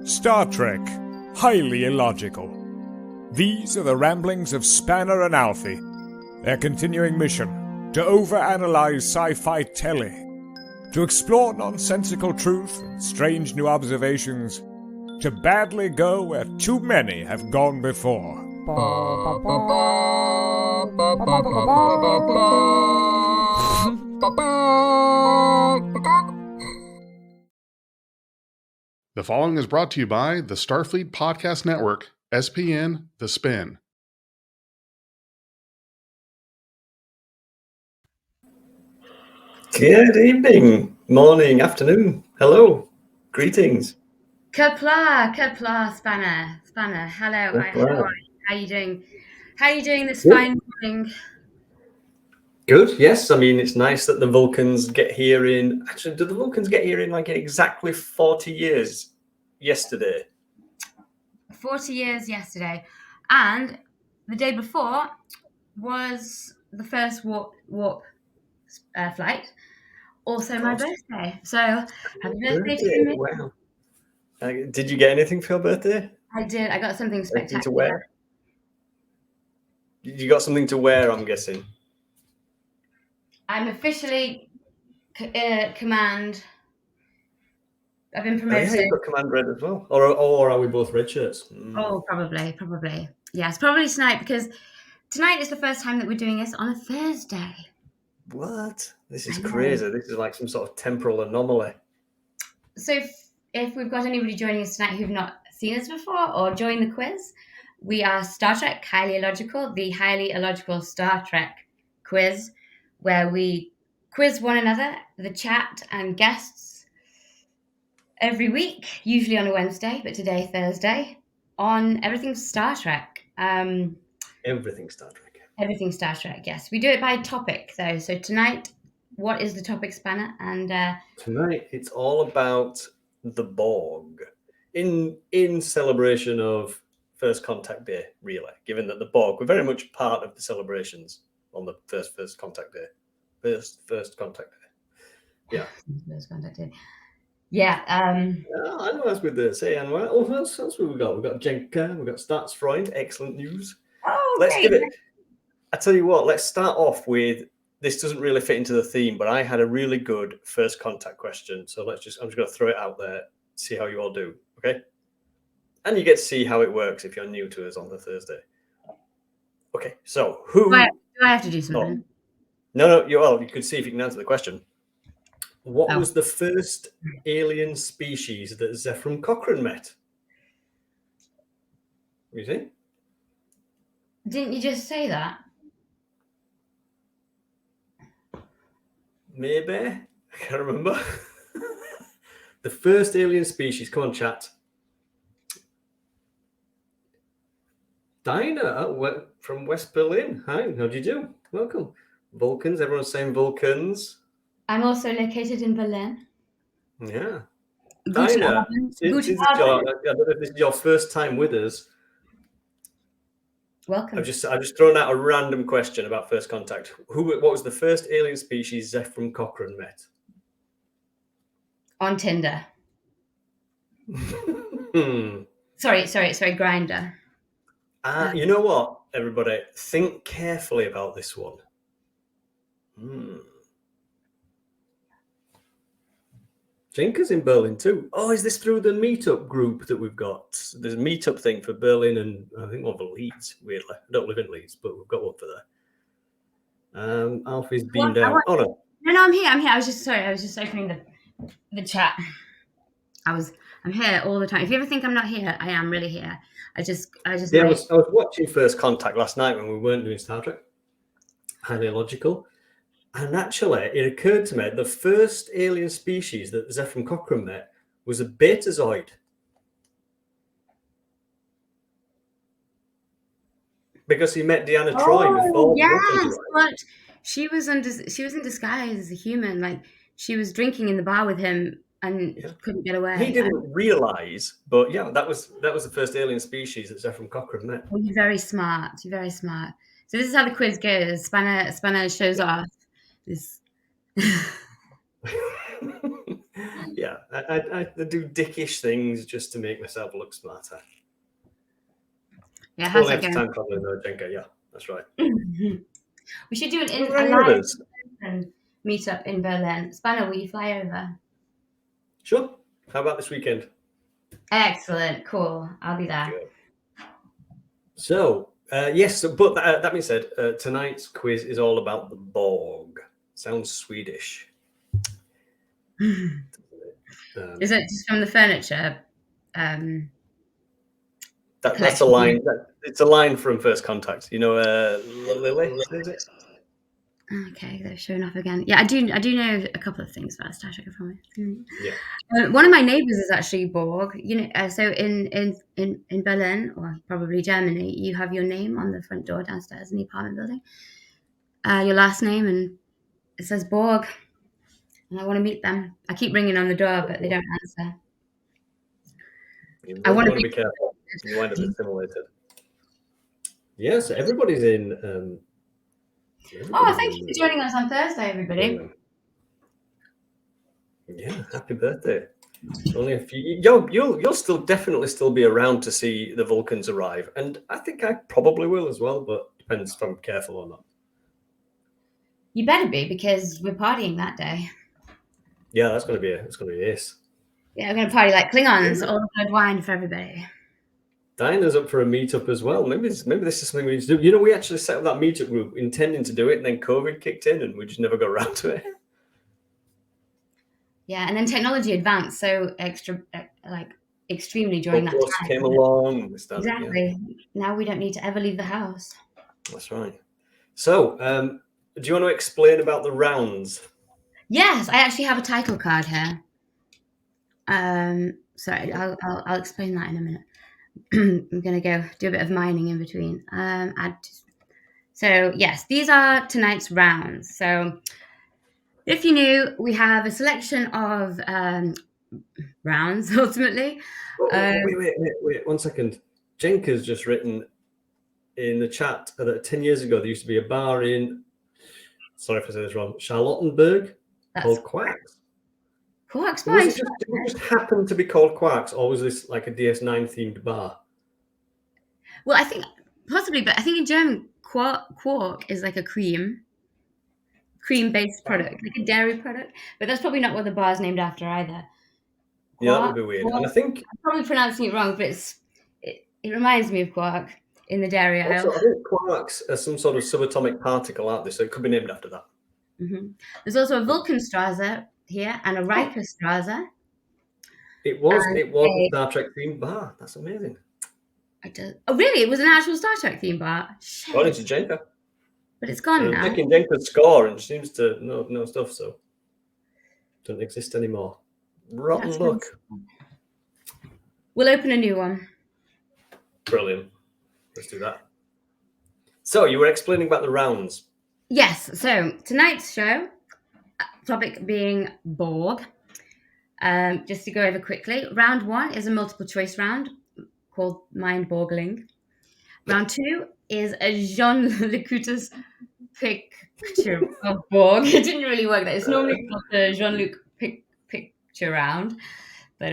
Star Trek, highly illogical. These are the ramblings of Spanner and Alfie. Their continuing mission, to overanalyze sci-fi telly, to explore nonsensical truth and strange new observations, to badly go where too many have gone before. The following is brought to you by the Starfleet Podcast Network, SPN The Spin. Good evening, morning, afternoon, hello, greetings. Kapla, Spanner, hello. How are you doing? How are you doing this fine morning? Good, yes. I mean, it's nice that the Vulcans get here in... Actually, did the Vulcans get here in like exactly 40 years yesterday? 40 years yesterday. And the day before was the first warp flight. Also my birthday. So, happy birthday to me. Wow. Did you get anything for your birthday? I did. I got something spectacular. Anything to wear? You got something to wear, I'm guessing. I'm officially command. I've been promoted. Oh, yeah, you've got command red as well. Or are we both red shirts? Oh, probably. Yes, probably tonight, because tonight is the first time that we're doing this on a Thursday. What? This is crazy. This is like some sort of temporal anomaly. So if we've got anybody joining us tonight who've not seen us before or joined the quiz, we are Star Trek Highly Illogical, the highly illogical Star Trek quiz, where we quiz one another, the chat and guests, every week, usually on a Wednesday, but today, Thursday, on everything Star Trek. Everything Star Trek. Everything Star Trek, yes. We do it by topic, though. So tonight, what is the topic, Spanner? And tonight, it's all about the Borg. In celebration of First Contact Day, really, given that the Borg were very much part of the celebrations on the first Contact Day. First Contact Day. Yeah. First Contact Day. Yeah. I know that's with the say and what else have we got? We've got Jenka, we've got Statsfreund, excellent news. Oh, let's great. give it. I tell you what, let's start off with this. Doesn't really fit into the theme, but I had a really good first contact question. So I'm just going to throw it out there, see how you all do. Okay. And you get to see how it works if you're new to us on the Thursday. Okay. So who do I have to do something? No, you could see if you can answer the question. What was the first alien species that Zephram Cochrane met? You see? Didn't you just say that? Maybe. I can't remember. The first alien species. Come on, chat. Dinah from West Berlin. Hi, how do you do? Welcome. Vulcans. Everyone's saying Vulcans. I'm also located in Berlin. Yeah. Dinah, I don't know if this is your first time with us. Welcome. I've just thrown out a random question about first contact. What was the first alien species Zephram Cochrane met? On Tinder. Sorry, Grindr. You know what, everybody? Think carefully about this one. Jenka's in Berlin too. Oh, is this through the meetup group that we've got? There's a meetup thing for Berlin and I think one for Leeds, weirdly. I don't live in Leeds, but we've got one for there. Alfie's beamed out. Oh, no. No, I'm here. I was just opening the chat. I'm here all the time. If you ever think I'm not here, I am really here. I was watching First Contact last night when we weren't doing Star Trek. Highly illogical. And actually, it occurred to me the first alien species that Zephram Cochrane met was a betazoid. Because he met Deanna Troi before. Yes, but she was in disguise as a human. Like she was drinking in the bar with him and couldn't get away. He didn't realize, but yeah, that was the first alien species that Zephram Cochrane met. Well, you're very smart. So this is how the quiz goes. Spanner shows off this Yeah, I do dickish things just to make myself look smarter. Yeah, how's Only that have going? time traveling though, Jenka. Yeah, that's right. We should do Are there a any live others? meet up in Berlin. Spanner, will you fly over? Sure. How about this weekend? Excellent, cool. I'll be there. Good. So, yes, but that being said, tonight's quiz is all about the Borg. Sounds Swedish. Is it just from the furniture? That's a line. It's a line from First Contact. You know, Lily, is it? Okay, they're showing off again. Yeah, I do know a couple of things about Star Trek. I promise. Yeah. One of my neighbors is actually Borg. You know, so in Berlin or probably Germany, you have your name on the front door downstairs in the apartment building. Your last name, and it says Borg. And I want to meet them. I keep ringing on the door, but they don't answer. I want to be careful. You wind up assimilated. Yes, everybody's in. Thank you for joining us on Thursday, everybody. Yeah, happy birthday. Only a few. You'll still definitely be around to see the Vulcans arrive, and I think I probably will as well. But depends if I'm careful or not. You better be, because we're partying that day. Yeah, it's gonna be ace. Yeah, we're gonna party like Klingons, all the good wine for everybody. Dinah's up for a meetup as well. Maybe this is something we need to do. You know, we actually set up that meetup group intending to do it, and then COVID kicked in, and we just never got around to it. Yeah, and then technology advanced so extremely during that time. Came along. Exactly. Yeah. Now we don't need to ever leave the house. That's right. So, do you want to explain about the rounds? Yes, I actually have a title card here. Sorry, I'll explain that in a minute. I'm gonna go do a bit of mining in between. So yes, these are tonight's rounds. So if you're new, we have a selection of rounds ultimately. Wait, 1 second. Jenka's just written in the chat that 10 years ago there used to be a bar in, sorry if I say this wrong, Charlottenburg called Quarks. Quarks, did it just happen to be called Quarks, or was this like a DS9 themed bar? Well, I think possibly, but I think in German quark is like a cream based product, like a dairy product. But that's probably not what the bar is named after either. Yeah, that would be weird. And I think I'm probably pronouncing it wrong, but it reminds me of quark in the dairy aisle. Also, I think quarks are some sort of subatomic particle, aren't they? So it could be named after that. Mm-hmm. There's also a Vulcanstrasse here and a Rikerstrasse. It was a Star Trek themed bar. That's amazing. Oh, really? It was an actual Star Trek themed bar? Shit. According to Jenka. But it's gone now. I'm checking Jenka's score and she seems to know stuff, so doesn't exist anymore. Rotten luck. We'll open a new one. Brilliant. Let's do that. So you were explaining about the rounds. Yes. So tonight's show topic being Borg. Just to go over quickly, round 1 is a multiple choice round called Mind Borgling. Round 2 is a Jean-Luc picture of Borg. It didn't really work. It's normally called the Jean-Luc picture round, but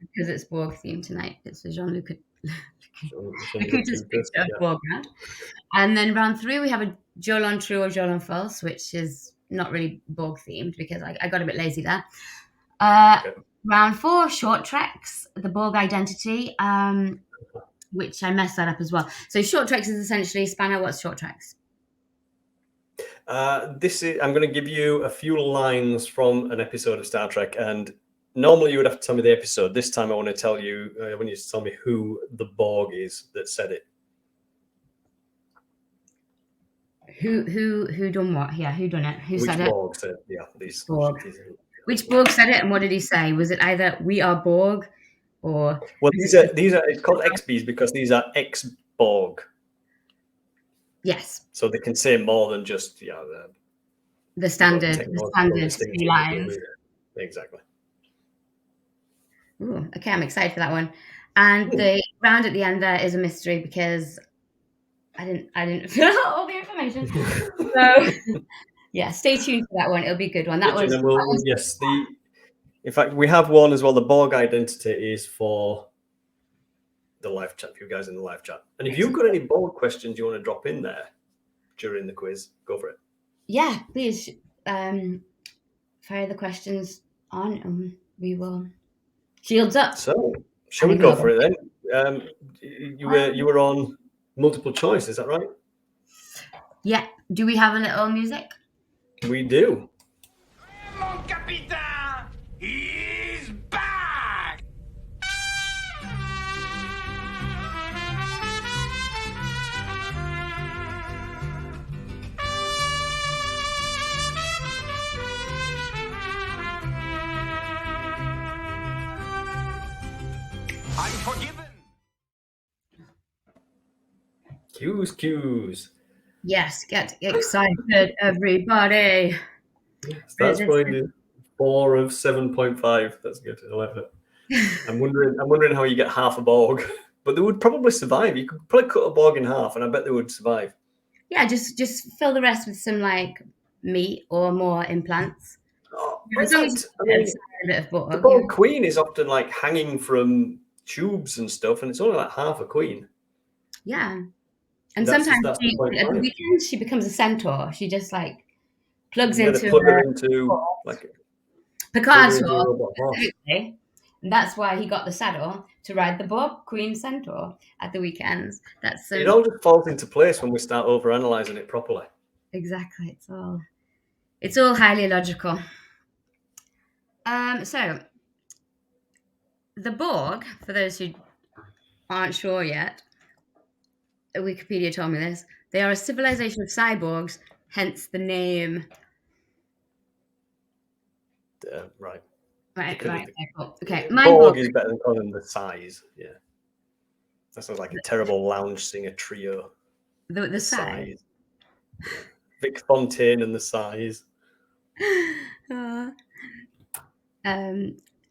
because it's Borg themed tonight, it's a Jean-Luc picture of Borg round. And then round 3 we have a Jolon True or Jolon False, which is not really Borg themed because I got a bit lazy there. Round 4, short treks, the Borg identity, which I messed that up as well. So short treks is essentially, Spanner, what's short treks? I'm going to give you a few lines from an episode of Star Trek, and normally you would have to tell me the episode. This time I want to tell you, when you tell me who the Borg is that said it. Who done what? Yeah, who done it? Who said it? Which Borg said? Yeah, these. Borg. Which Borg said it, and what did he say? Was it either "We are Borg" or? Well, these are. It's called XBs because these are ex-Borg. Yes. So they can say more than just the standard lines. Exactly. Ooh, okay, I'm excited for that one. And the round at the end there is a mystery because I didn't fill out all the information. So Yeah, stay tuned for that one. It'll be a good one. That was, And yes, in fact, we have one as well. The Borg identity is for the live chat, for you guys in the live chat. And if you've got any Borg questions you want to drop in there during the quiz, go for it. Yeah, please fire the questions on and we will. Shields up. So, shall we go for it then? You were on multiple choice, is that right? Yeah. Do we have a little music? We do. Mon capitaine, he's back! I'm forgiven. Cues. Yes, get excited, everybody. That's going 4 of 7.5. That's good. I like it. I'm wondering how you get half a Borg, but they would probably survive. You could probably cut a Borg in half, and I bet they would survive. Yeah, just fill the rest with some like meat or more implants. As long as you put a bit of Borg, the Borg queen is often like hanging from tubes and stuff, and it's only like half a queen. Yeah, and That's sometimes the point, at the right? weekends she becomes a centaur. She just like plugs They into plug her into like Picard's plug her into a horse. robot horse. Absolutely. And that's why he got the saddle to ride the Borg Queen Centaur at the weekends. That's It all just falls into place when we start over analyzing it properly. Exactly. It's all highly illogical. So the Borg, for those who aren't sure yet, Wikipedia told me this. They are a civilization of cyborgs, hence the name. Right. Right. Cool. Okay. Borg is better than calling them the size. Yeah. That sounds like a terrible lounge singer trio. The size. Yeah. Vic Fontaine and the size. And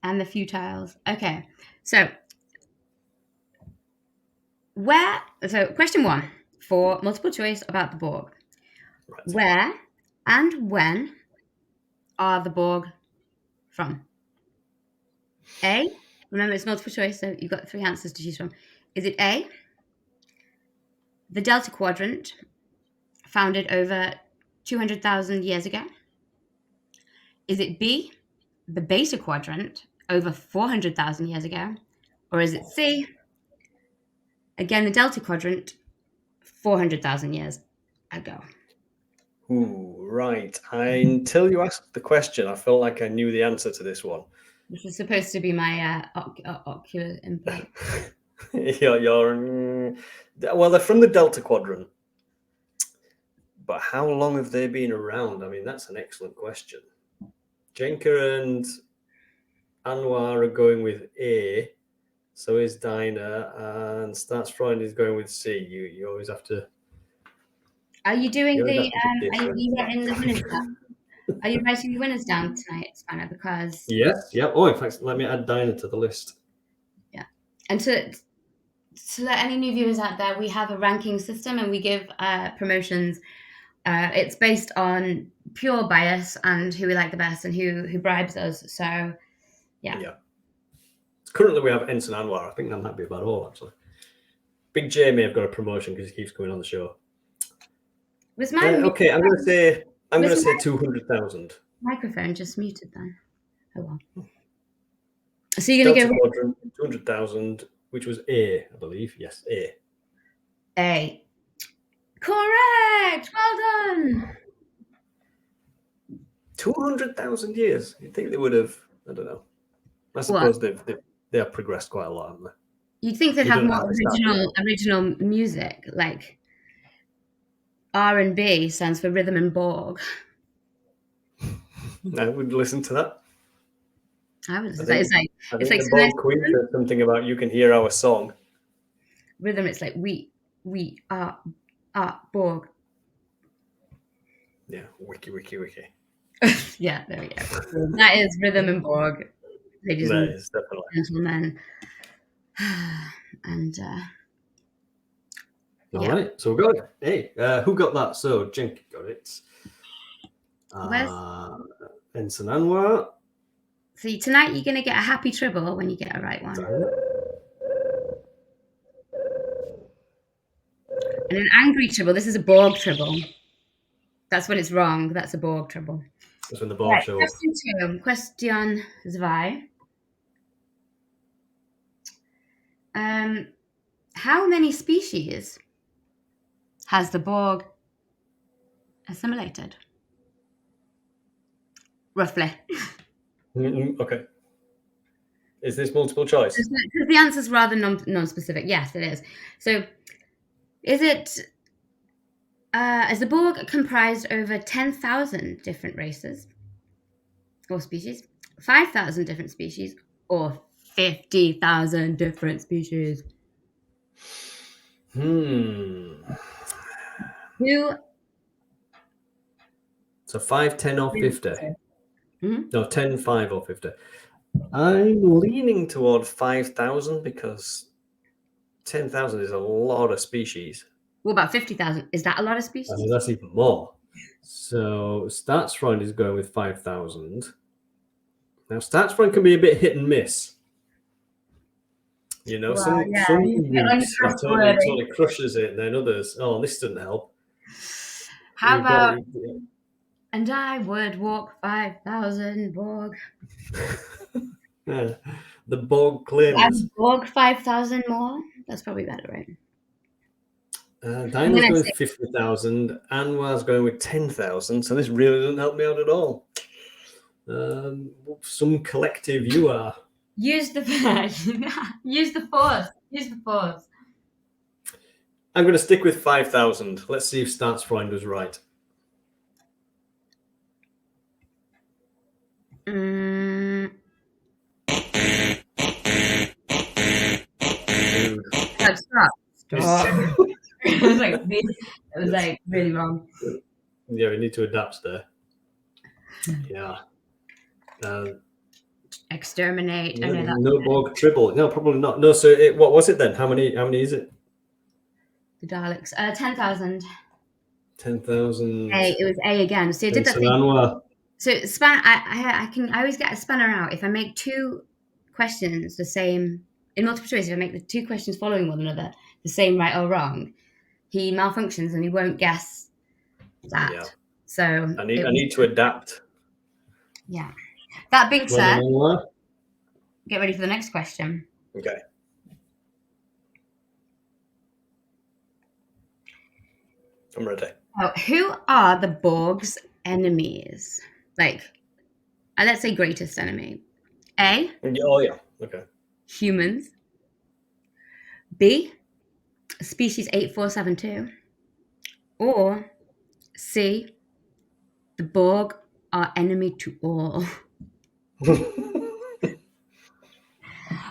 the futiles. Okay. So question 1 for multiple choice about the Borg. Right. Where and when are the Borg from? A, remember it's multiple choice, so you've got 3 answers to choose from. Is it A, the Delta Quadrant, founded over 200,000 years ago? Is it B, the Beta Quadrant, over 400,000 years ago? Or is it C, again the Delta Quadrant, 400,000 years ago? Ooh, right. Until you asked the question, I felt like I knew the answer to this one. This is supposed to be my ocular implant. Well, they're from the Delta Quadrant. But how long have they been around? I mean, that's an excellent question. Jenka and Anwar are going with A. So is Dinah. And Starts Freund is going with C. You always have to... Are you doing are you writing the winners down? Are you writing the winners down tonight, Spanner? Because yes, yeah. Oh, in fact, let me add Dinah to the list. Yeah, and to let any new viewers out there, we have a ranking system, and we give promotions. It's based on pure bias and who we like the best and who bribes us. So, yeah. Currently, we have Ensign Anwar. I think that might be about all, actually. Big J may have got a promotion because he keeps coming on the show. Was mine okay, I'm going to say 200,000. Microphone just muted then. Oh well. So you're going to go Quadrant 200,000, which was A, I believe. Yes, A. A. Correct. Well done. 200,000 years. You'd think they would have. I don't know. I suppose they have progressed quite a lot, haven't they? You'd think they'd have more original music, like R&B stands for Rhythm and Borg. I would listen to that. I would. It's like the Borg Queen said something about you can hear our song. Rhythm. It's like we are Borg. Yeah, wiki. Yeah, there we go. That is Rhythm and Borg. Ladies and gentlemen. And all right, so we got it. Hey, who got that? So Jenk got it. Ensign Anwar. See, tonight you're going to get a happy tribble when you get a right one. And an angry tribble, this is a Borg tribble. That's when it's wrong. That's a Borg tribble. That's when the Borg show up. Question 2. Question 2. How many species has the Borg assimilated? Roughly. Okay. Is this multiple choice? Because the answer's rather non-specific. Yes, it is. So, is the Borg comprised over 10,000 different races or species, 5,000 different species, or 50,000 different species? Who? So 5, 10, or 50? Mm-hmm. No, 10, 5, or 50. I'm leaning toward 5,000 because 10,000 is a lot of species. What about 50,000? Is that a lot of species? I mean, that's even more. So StatsFriend is going with 5,000. Now, StatsFriend can be a bit hit and miss. You know, some weeks totally crushes it, and then others, oh, this doesn't help. How about, and I would walk 5,000 Borg. Yeah, the Borg claims. Borg 5,000 more? That's probably better, right? Dinah's going with 50,000. Anwar's going with 10,000. So this really doesn't help me out at all. Some collective you are. Use the use the force. Use the force. I'm going to stick with 5,000. Let's see if StatsFriend was right. Stop. It was like really wrong. Yeah, we need to adapt there. Yeah. Exterminate. No Borg tribble. No, probably not. No. So what was it then? How many is it? The Daleks. 10,000. 10,000. It was A again. So it did that thing. Anwar. So I always get a spanner out if I make two questions the same in multiple choice. If I make the two questions following one another the same, right or wrong, he malfunctions and he won't guess that. Yeah. So I need to adapt. Yeah. That being said, get ready for the next question. Okay. I'm ready. Oh, who are the Borg's enemies? Like, let's say greatest enemy. A. Oh, yeah. Okay. Humans. B. Species 8472. Or C. The Borg are enemy to all.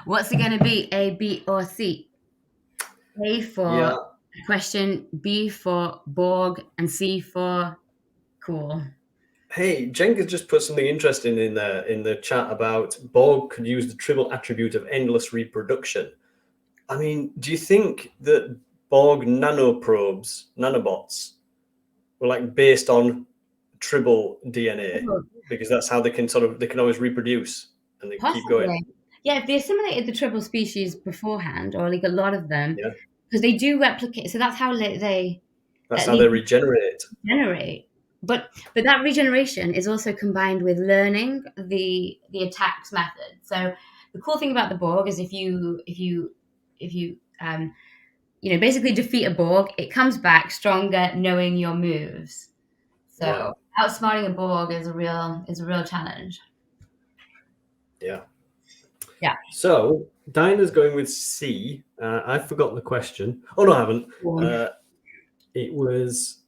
What's it going to be? A, B, or C? A for question, B for Borg, and C for cool. Hey, Jenkins just put something interesting in the chat about Borg could use the tribble attribute of endless reproduction. I mean, do you think that Borg nanobots, were like based on tribble DNA? Because that's how they can always reproduce and they keep going. Yeah, if they assimilated the tribble species beforehand, or like a lot of them, because they do replicate. So that's how they. That's how they regenerate. But that regeneration is also combined with learning the attacks method. So the cool thing about the Borg is if you basically defeat a Borg, it comes back stronger knowing your moves. So outsmarting a Borg is a real challenge. Yeah. Yeah. So Dinah's going with C. I've forgotten the question. Oh no, I haven't. It was.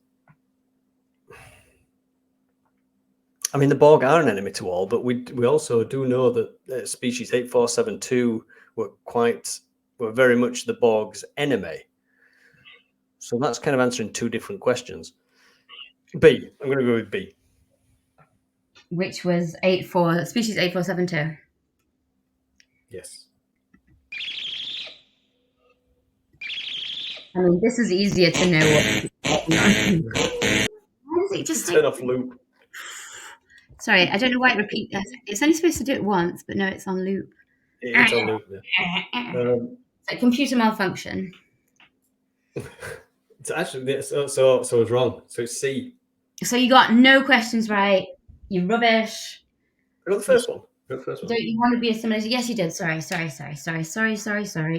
I mean, the Borg are an enemy to all, but we also do know that species 8472 were very much the Borg's enemy. So that's kind of answering two different questions. B. I'm going to go with B. Which was species 8472. Yes. I mean, this is easier to know. Why does it just turn off loop? Sorry, I don't know why it repeats. It's only supposed to do it once, but no, it's on loop. It's on loop. Yeah. It's like computer malfunction. It's actually so it's wrong. So it's C. So you got no questions right. You rubbish. I got the first one. Don't you want to be assimilated? Yes, you did. Sorry.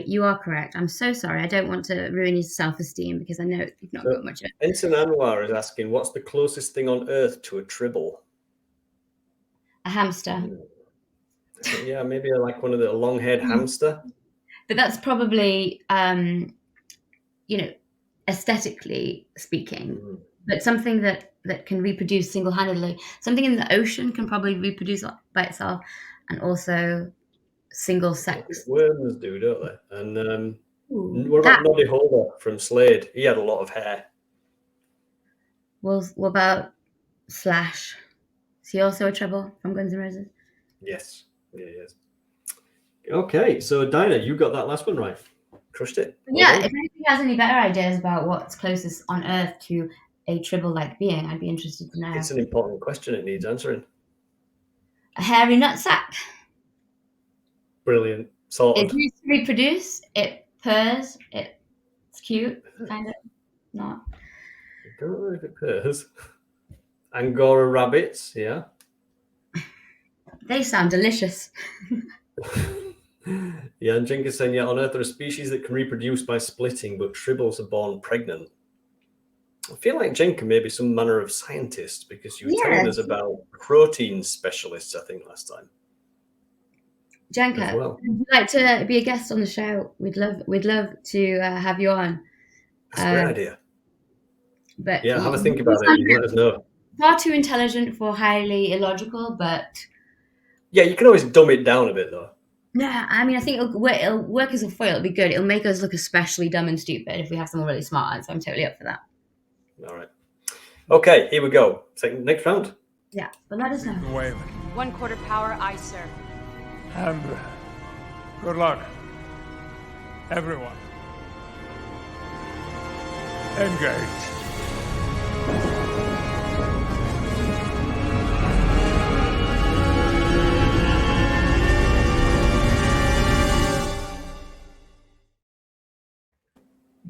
You are correct. I'm so sorry. I don't want to ruin your self-esteem because I know you've not got much of it. Ensign Anwar is asking, what's the closest thing on Earth to a tribble? A hamster. Yeah, maybe like one of the long-haired hamster. But that's probably, aesthetically speaking, but something that can reproduce single-handedly. Something in the ocean can probably reproduce by itself, and also single sex. Worms do, don't they? And what about Noddy Holder from Slade? He had a lot of hair. Well, what about Slash? Is he also a treble from Guns N' Roses? Yes. Yeah, he is. Okay, so Dinah, you got that last one right. Crushed it. Yeah, if anybody has any better ideas about what's closest on Earth to a tribble-like being, I'd be interested to know. It's an important question. It needs answering. A hairy nutsack. Brilliant. Sorted. It used to reproduce. It purrs. It's cute, kind of. Not. I don't know if it purrs. Angora rabbits, yeah. They sound delicious. Yeah, and Jink is saying, yeah, on Earth there are species that can reproduce by splitting, but tribbles are born pregnant. I feel like Jenka may be some manner of scientist because you were telling us about protein specialists, I think, last time. Jenka, would you like to be a guest on the show? We'd love to have you on. That's a great idea. But yeah, have a think about it and let us know. Far too intelligent for highly illogical, but yeah, you can always dumb it down a bit, though. No, I mean, I think it'll work as a foil. It'll be good. It'll make us look especially dumb and stupid if we have someone really smart on. So I'm totally up for that. All right. Okay, here we go. Next round. Yeah, but let us know. Wayland. 1/4 power, aye, sir. And good luck, everyone. Engage.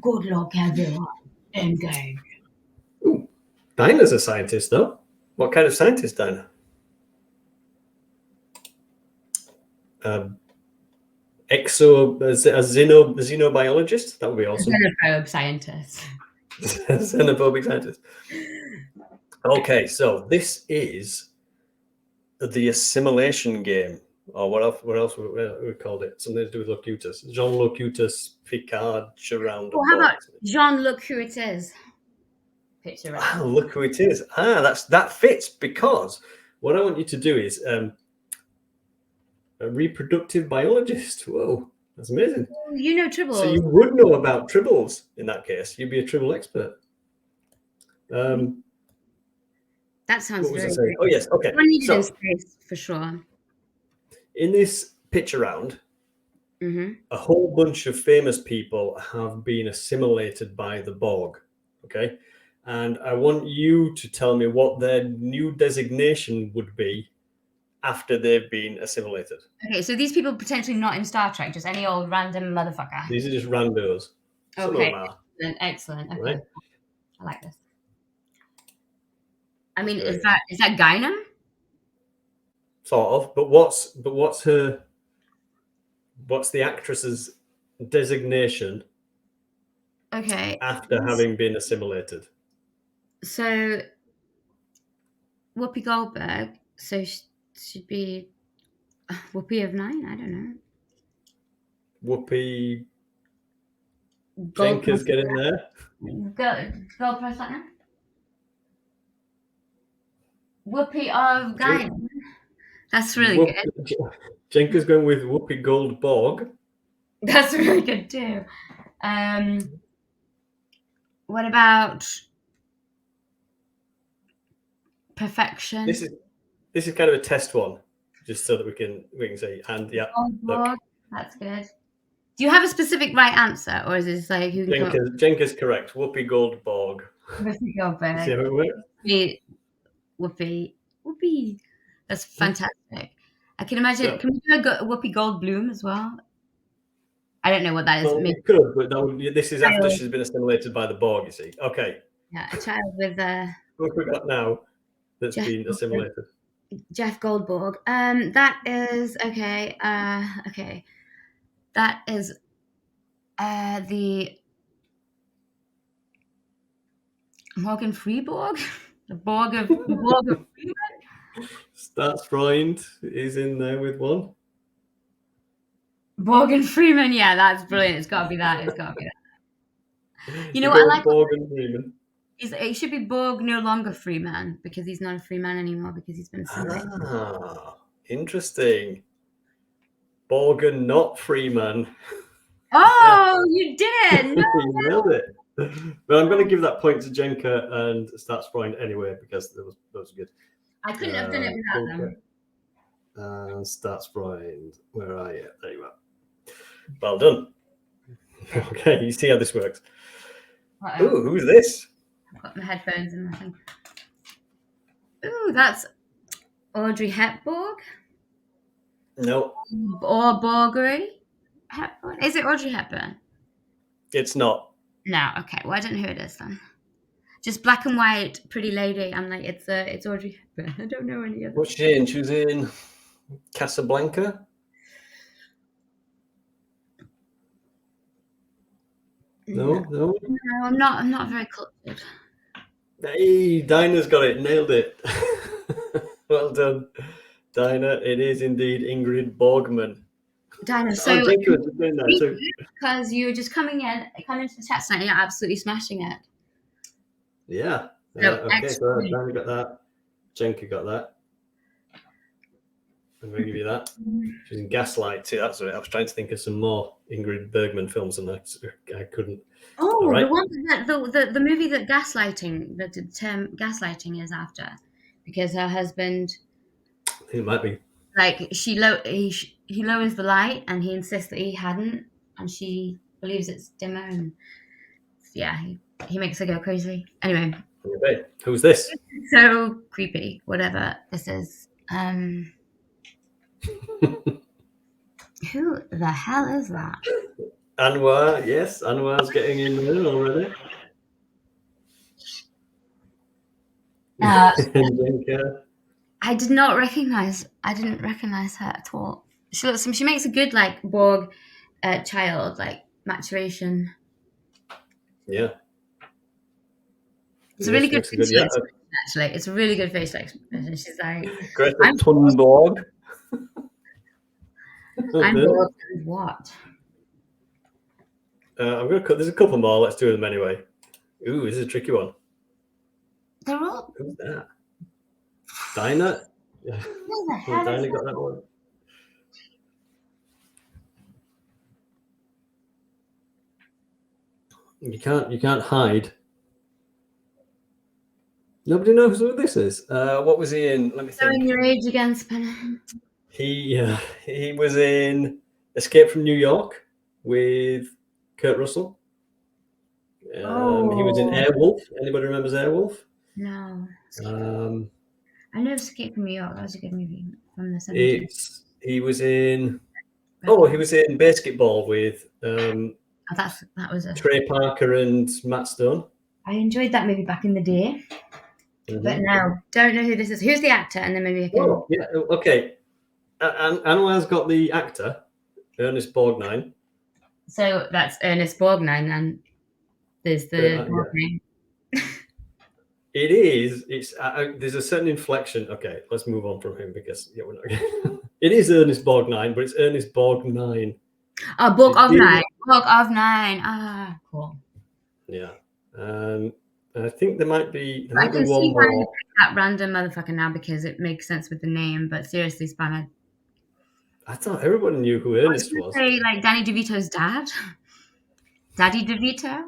Good luck, everyone. Engage. Ooh, Dinah's a scientist, though. What kind of scientist, Dinah? Xenobiologist? That would be awesome. Xenophobe scientist. Xenophobic scientist. Okay, so this is the Assimilation game. Or what else we called it? Something to do with Locutus. Jean Locutus Picard around. Well, how about Jean, look who it is? Picture it. Ah, look who it is. That fits because what I want you to do is a reproductive biologist. Whoa, that's amazing. You know tribbles. So you would know about tribbles in that case. You'd be a tribble expert. That sounds very good. Oh, yes. Okay. One needed in space, for sure. In this picture round, a whole bunch of famous people have been assimilated by the Borg. Okay. And I want you to tell me what their new designation would be after they've been assimilated. Okay, so these people potentially not in Star Trek, just any old random motherfucker. These are just randos. Okay, excellent. Okay, right. I like this. I mean, is that Guinan? Sort of, but what's the actress's designation? Okay. After having been assimilated. So, Whoopi Goldberg. So she'd be Whoopi of 9. I don't know. Whoopi. Jenkins get in there. Gold press platinum. Whoopi of Guinan. That's really good. Jenkins going with Whoopi Goldberg. That's really good too. What about Perfection? This is kind of a test one, just so that we can say and yeah. Look. That's good. Do you have a specific right answer, or is it like who? Jenkins correct. Whoopi Goldberg. Whoopi Goldberg. See how it works? Whoopi. That's fantastic. I can imagine. Yeah. Can we do a Whoopi Goldblum as well? I don't know what that is. Well, Maybe we could, but that would be, this is after child. she's been assimilated by the Borg, you see. Okay. Yeah, a child with Who have we got now that's Jeff been assimilated? Jeff Goldberg. That is okay. Okay, that is the Morgan Freeborg, the Borg of Freeman. Starsfreund is in there with one. Morgan Freeman. Yeah, that's brilliant. It's got to be that. It's got to be that. You know We what I go with like? Borg and Freeman. It should be Borg, no longer Freeman, because he's not a free man anymore because he's been assimilated. Ah, interesting. Borg not Freeman. Oh, you did! No. You nailed it. But I'm going to give that point to Jenka and Starsfreund anyway because those are good. I couldn't have done it without them. And Starsfreund, where are you? There you are. Well done. Okay, you see how this works. Uh-oh. Ooh, who's this? I've got my headphones and nothing. Ooh, that's Audrey Hepburn. No, Or Borgery Hepburn. Is it Audrey Hepburn? it's not. No, okay. Well, I don't know who it is then. Just black and white, pretty lady. I'm like, it's Audrey Hepburn. I don't know any other. What's she in? She was in Casablanca. No. No, I'm not. I'm not very cultured. Hey, Dinah's got it. Nailed it. Well done, Dinah. It is indeed Ingrid Borgman. Dinah, Oh, so Jenka was doing that too. because you're just coming into the chat tonight, and you're absolutely smashing it. Yeah. No, Okay, so actually- Dinah got that. Jenka got that. I'm going to give you that. She was in Gaslight too. That's right. I was trying to think of some more Ingrid Bergman films, and I couldn't. Oh, All right. the one that the movie that the term gaslighting is after, because her husband, It might be. like, he lowers the light and he insists that he hadn't, and she believes it's dimmer, and yeah, he makes her go crazy. Anyway, Okay. Who's this? so creepy. Whatever this is. Who the hell is that? Anwar. Yes, Anwar's getting in there already. Jenka. I didn't recognize her at all. She makes a good like Borg child, like maturation. Yeah. It's a really good facial Yeah. expression, actually. It's a really good facial expression. She's like, Greta I'm Thunberg. I'm Borg and what? I'm going to cut. There's a couple more. Let's do them anyway. Ooh, this is a tricky one. They're all. Who's that? Dinah. Who the hell Dinah is got that one. You can't hide. Nobody knows who this is. What was he in? Let me showing think. your age again, Spinner? He was in Escape from New York with Kurt Russell. He was in Airwolf. Anybody remembers Airwolf? No. I know Escape from New York. That was a good movie from the 70s. He was in. Oh, he was in Basketball with that was a. Trey Parker and Matt Stone. I enjoyed that movie back in the day, but now don't know who this is. Who's the actor? And then maybe I can. Oh, yeah. Okay. Anwar's got the actor, Ernest Borgnine. So that's Ernest Borgnine, then. There's the Borgnine. It is. It's. There's a certain inflection. Okay, let's move on from him because we're not. It is Ernest Borgnine, but it's Ernest Borgnine. Oh, Borg of Nine. Borg of Nine. Ah, cool. Yeah. I think there might be I can one see more. That random motherfucker now because it makes sense with the name. But seriously, Spanner. I thought everybody knew who Ernest was. Say like Danny DeVito's dad. Daddy DeVito.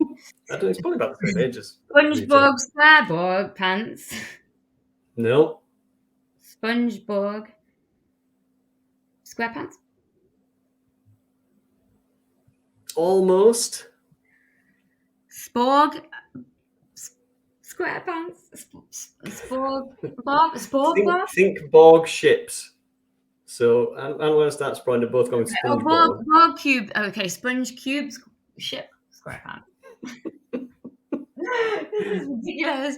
I don't know. It's probably about the same ages. SpongeBob SquareBorg pants. No. SpongeBob SquarePants. Almost. Sporg SquarePants. Borg. Think Borg ships. So, and when starts Brian, they're both going Oh, SpongeBob. Borg cube. Okay, sponge cubes. Ship. SquarePants. This is ridiculous.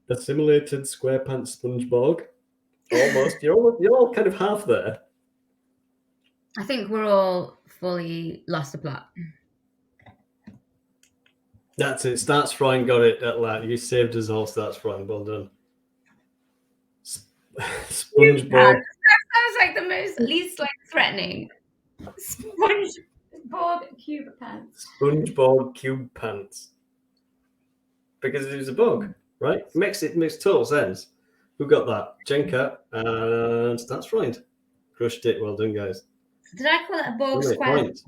Assimilated SquarePants SpongeBob. Almost. You're all kind of half there. I think we're all fully lost the plot. That's it. Starts Frying got it at last. You saved us all, Starts Frying. Well done. SpongeBob. That was like the most least like threatening. SpongeBob cube pants. SpongeBob Cube Pants. Because it was a bug, right? It makes total sense. Who got that? Jenka and Starts Frying. Crushed it. Well done, guys. Did I call it a Borg Really, square? point.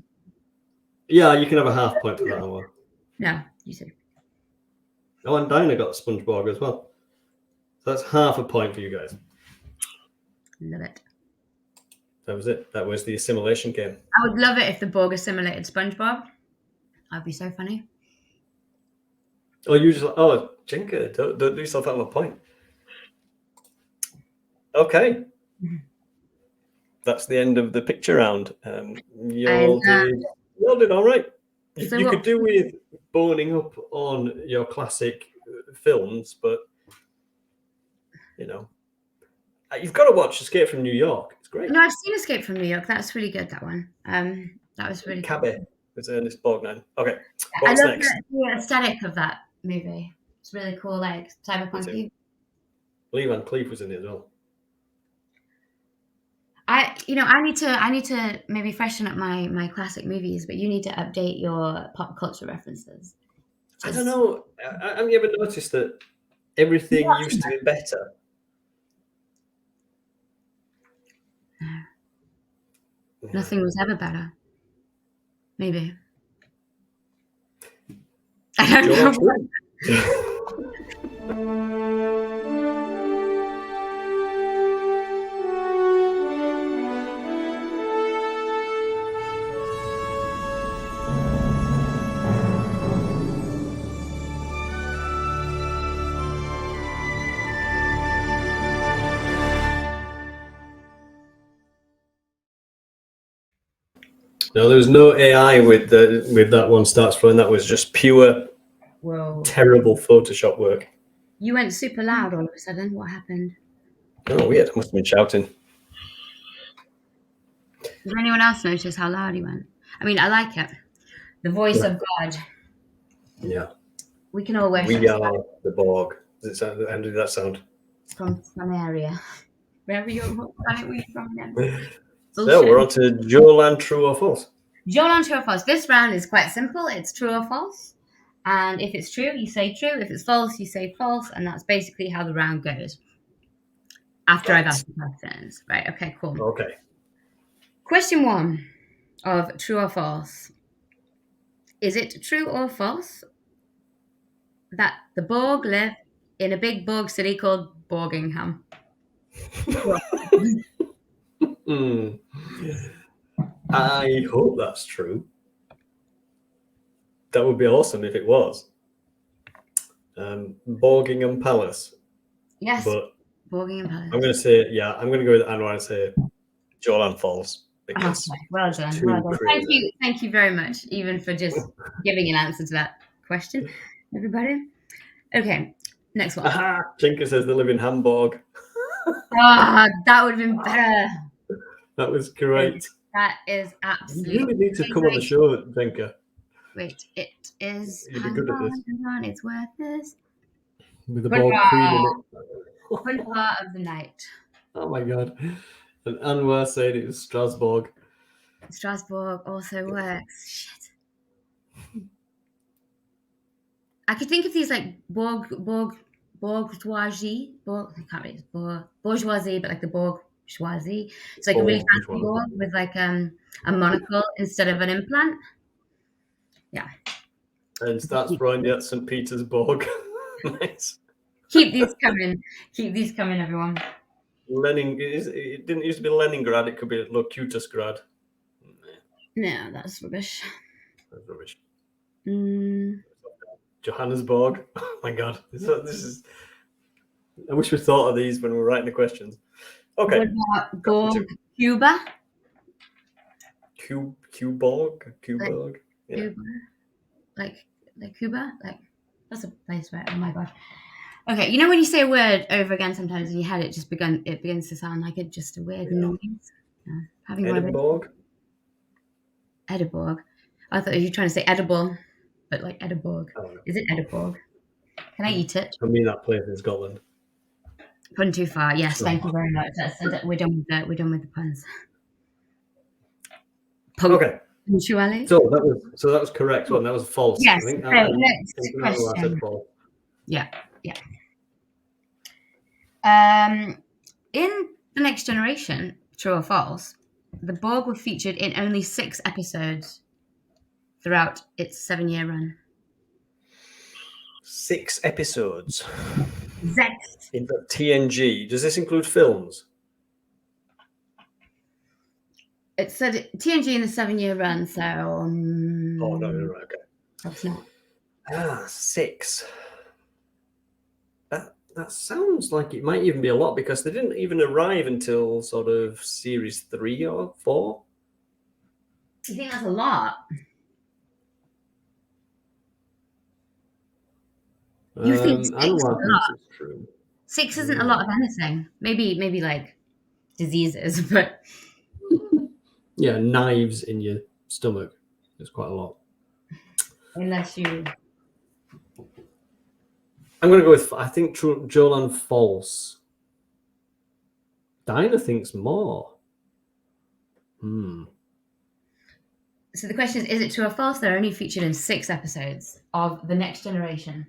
Yeah, you can have a half point for that one. No, you said. Oh, and Dinah got SpongeBob as well. So that's half a point for you guys. Love it. That was it. That was the assimilation game. I would love it if the Borg assimilated SpongeBob. That'd be so funny. Oh, you just Jenka, don't do yourself out of a point. Okay. That's the end of the picture round. You all did all right. You could do with boning up on your classic films, but you've got to watch Escape from New York. It's great. No, I've seen Escape from New York. That's really good. That one. That was really Cabby with Ernest Borgnine. Okay. I What's love next? the aesthetic of that movie. It's really cool, like cyberpunk. Lee Cleef was in it as well. I need to maybe freshen up my classic movies, but you need to update your pop culture references. I don't know. Have you ever noticed that everything used to be better? No. Nothing was ever better. Maybe. I don't know. No, there was no AI with that one Starts Flying. That was just pure, terrible Photoshop work. You went super loud all of a sudden. What happened? Oh, weird. I must have been shouting. Did anyone else notice how loud he went? I mean, I like it. The voice of God. Yeah. We can all worship. We are the Borg. Does it sound? How did that sound? From some area. Wherever you're from then. So we're on to Jolan, true or false? Jolan, true or false. This round is quite simple. It's true or false. And if it's true, you say true. If it's false, you say false. And that's basically how the round goes. After I've asked the questions. Right, okay, cool. Okay. Question 1 of true or false. Is it true or false that the Borg live in a big Borg city called Borgingham? I hope that's true. That would be awesome if it was. Borgingham Palace. Yes. But Borgingham Palace. I'm going to say, I'm going to go with Anwar and say Jolan false. Because well done. Thank you very much, even for just giving an answer to that question, everybody. Okay, next one. Jinka says they live in Hamburg. That would have been better. That was great. That is absolutely. You really need to come on the show, Jinka. Wait, it is. You'd be good at this. It's worth this. With the Borg queen in it. Good part of the night. Oh my god. And Anwar said it was Strasbourg. Strasbourg also works. Shit. I could think of these like bourgeoisie. I can't read bourgeoisie, but like the bourgeoisie. It's like a really fancy Borg with like a monocle instead of an implant. Yeah. And starts Brian at St. Petersburg. Nice. Keep these coming. Keep these coming, everyone. It didn't used to be Leningrad. It could be Locutusgrad. No, that's rubbish. That's rubbish. Johannesburg. Oh my god, this is. I wish we thought of these when we were writing the questions. Okay. What about Borg, Cuba? Cuborg? Yeah. Cuba? Like Cuba? Like, that's a place where, oh my god. Okay, you know when you say a word over again sometimes in your head, it begins to sound like it's just a weird noise? Yeah. Having one of those. Edinburgh? Edinburgh. I thought you were trying to say edible, but like Edinburgh. Oh, no. Is it Edinburgh? Can I eat it? I mean that place in Scotland. Pun too far. Yes, thank you very much. We're done with the puns. Okay. Punctuality. So that was correct one. That was false. Yes. I think So I next I said question. false. Yeah. In The Next Generation, true or false, the Borg were featured in only 6 episodes throughout its 7-year run. 6 episodes. Zex. In the TNG. Does this include films? It said TNG in the 7-year run, so. Oh no, right, okay. That's not. 6. That sounds like it might even be a lot because they didn't even arrive until sort of series 3 or 4. You think that's a lot? You think 6 I don't is know a lot? if it's true. 6 isn't a lot of anything. Maybe like diseases, but Yeah, knives in your stomach is quite a lot. unless you. I'm going to go with, I think, Jolan false. Dinah thinks more. So the question is it true or false? They're only featured in 6 episodes of The Next Generation.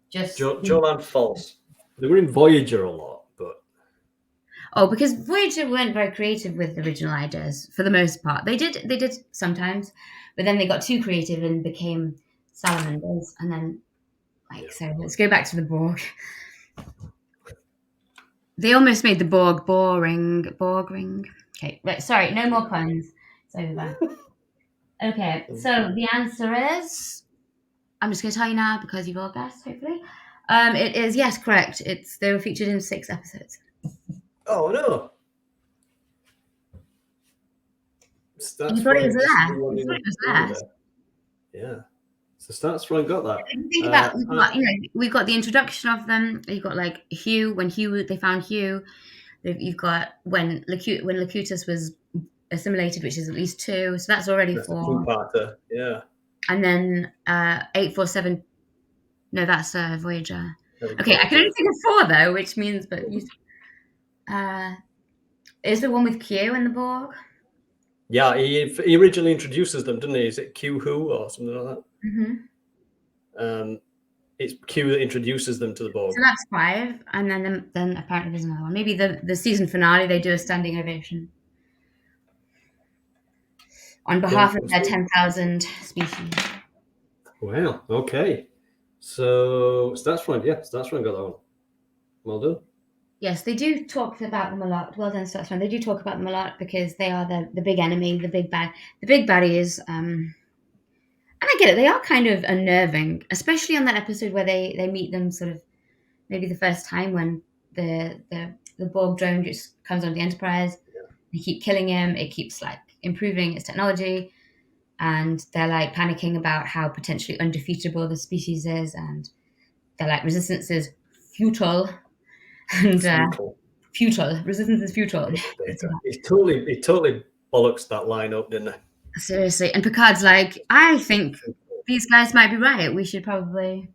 Just Jolan false. They were in Voyager a lot, but because Voyager weren't very creative with original ideas for the most part. They did sometimes, but then they got too creative and became salamanders, and then so let's go back to the Borg. They almost made the Borg boring. Okay, right. Sorry, no more puns. It's over. Okay, so the answer is, I'm just going to tell you now because you've all guessed, hopefully. It is, yes, correct. They were featured in 6 episodes. oh no. You thought it was less. Yeah. So Stats Front got that. Think about we've got the introduction of them. You've got like Hugh, when they found Hugh. You've got when Locutus was assimilated, which is at least 2. So that's already 4. 2-parter, yeah. And then 847. No, that's Voyager. Okay, I can only think of 4 though, which means is the one with Q and the Borg? Yeah, he originally introduces them, doesn't he? Is it Q Who or something like that? Mm-hmm. It's Q that introduces them to the Borg. So that's 5, and then apparently there's another one. Maybe the season finale they do a standing ovation on behalf of their 10,000 species. Wow. Okay. So Stats Front, Stats Front got that one. Well done. Yes, they do talk about them a lot. Well done, Stats Front. They do talk about them a lot because they are the big enemy, the big baddies. And I get it. They are kind of unnerving, especially on that episode where they meet them sort of maybe the first time when the Borg drone just comes on the Enterprise. They keep killing him. It keeps like improving its technology, and they're like panicking about how potentially undefeatable the species is, and they're like, resistance is futile, and futile. Resistance is futile. He totally bollocks that line up, didn't he? Seriously, and Picard's like, I think these guys might be right. We should probably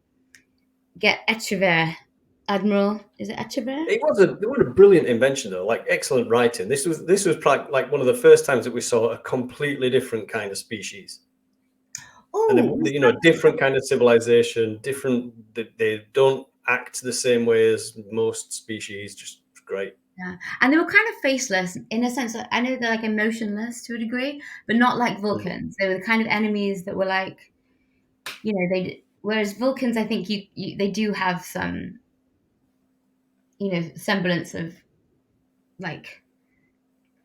get Echeverria. Admiral, is it Echeverria? It was a brilliant invention, though. Like excellent writing. This was like one of the first times that we saw a completely different kind of species. Oh, and then, different kind of civilization. Different. They don't act the same way as most species. Just great. Yeah, and they were kind of faceless in a sense. I know they're like emotionless to a degree, but not like Vulcans. They were the kind of enemies that were like, whereas Vulcans, I think they do have some, semblance of like,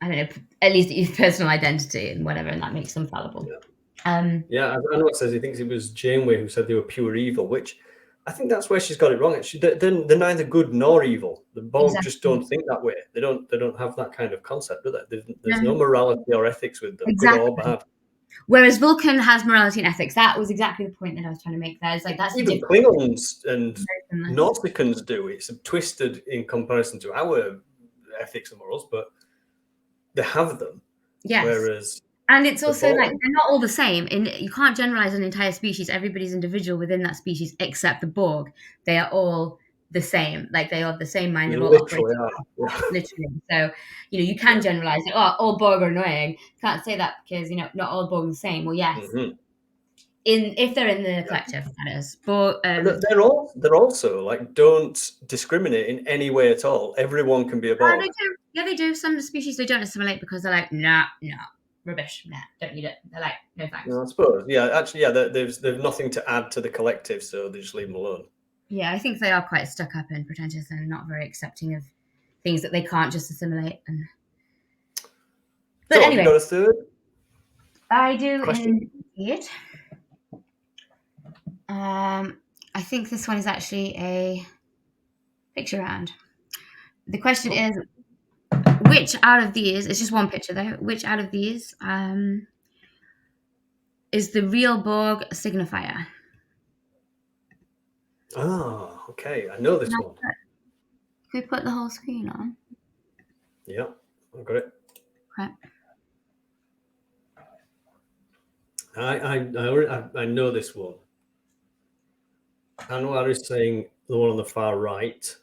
I don't know, at least personal identity and whatever, and that makes them fallible. Yeah, I know it says he thinks it was Janeway who said they were pure evil, which I think that's where she's got it wrong. Actually, they're neither good nor evil. The Borg just Exactly. don't think that way. They don't have that kind of concept, do they? There's No. no morality or ethics with them, good or bad. Whereas Vulcan has morality and ethics. That was exactly the point that I was trying to make there. It's like that's the Even difference. Klingons and Very Nauticans do. It's twisted in comparison to our ethics and morals, but they have them. Yes. Whereas And it's the also like Borg- they're not all the same. And you can't generalize an entire species. Everybody's individual within that species, except the Borg. They are all the same. Like they are the same mind. They're all literally operating are. literally. So you can generalize it. Oh, all Borg are annoying. You can't say that because not all Borg are the same. Well, yes, Mhm. if they're in the collective, that is. But They're also like don't discriminate in any way at all. Everyone can be a Borg. they do. Yeah, they do. Some species they don't assimilate because they're like, nah, rubbish, nah, don't need it. They're like, no thanks. No, I suppose. Yeah, actually, yeah. They've nothing to add to the collective, so they just leave them alone. Yeah, I think they are quite stuck up and pretentious and not very accepting of things that they can't just assimilate. But So, anyway, you got a third? I do Question? indeed. I think this one is actually a picture round. The question is, which out of these, it's just one picture though, which out of these is the real Borg signifier? Oh, okay. I know this one. Can we put the whole screen on? Yeah, I got it. Okay. I know this one. Anwar is saying the one on the far right.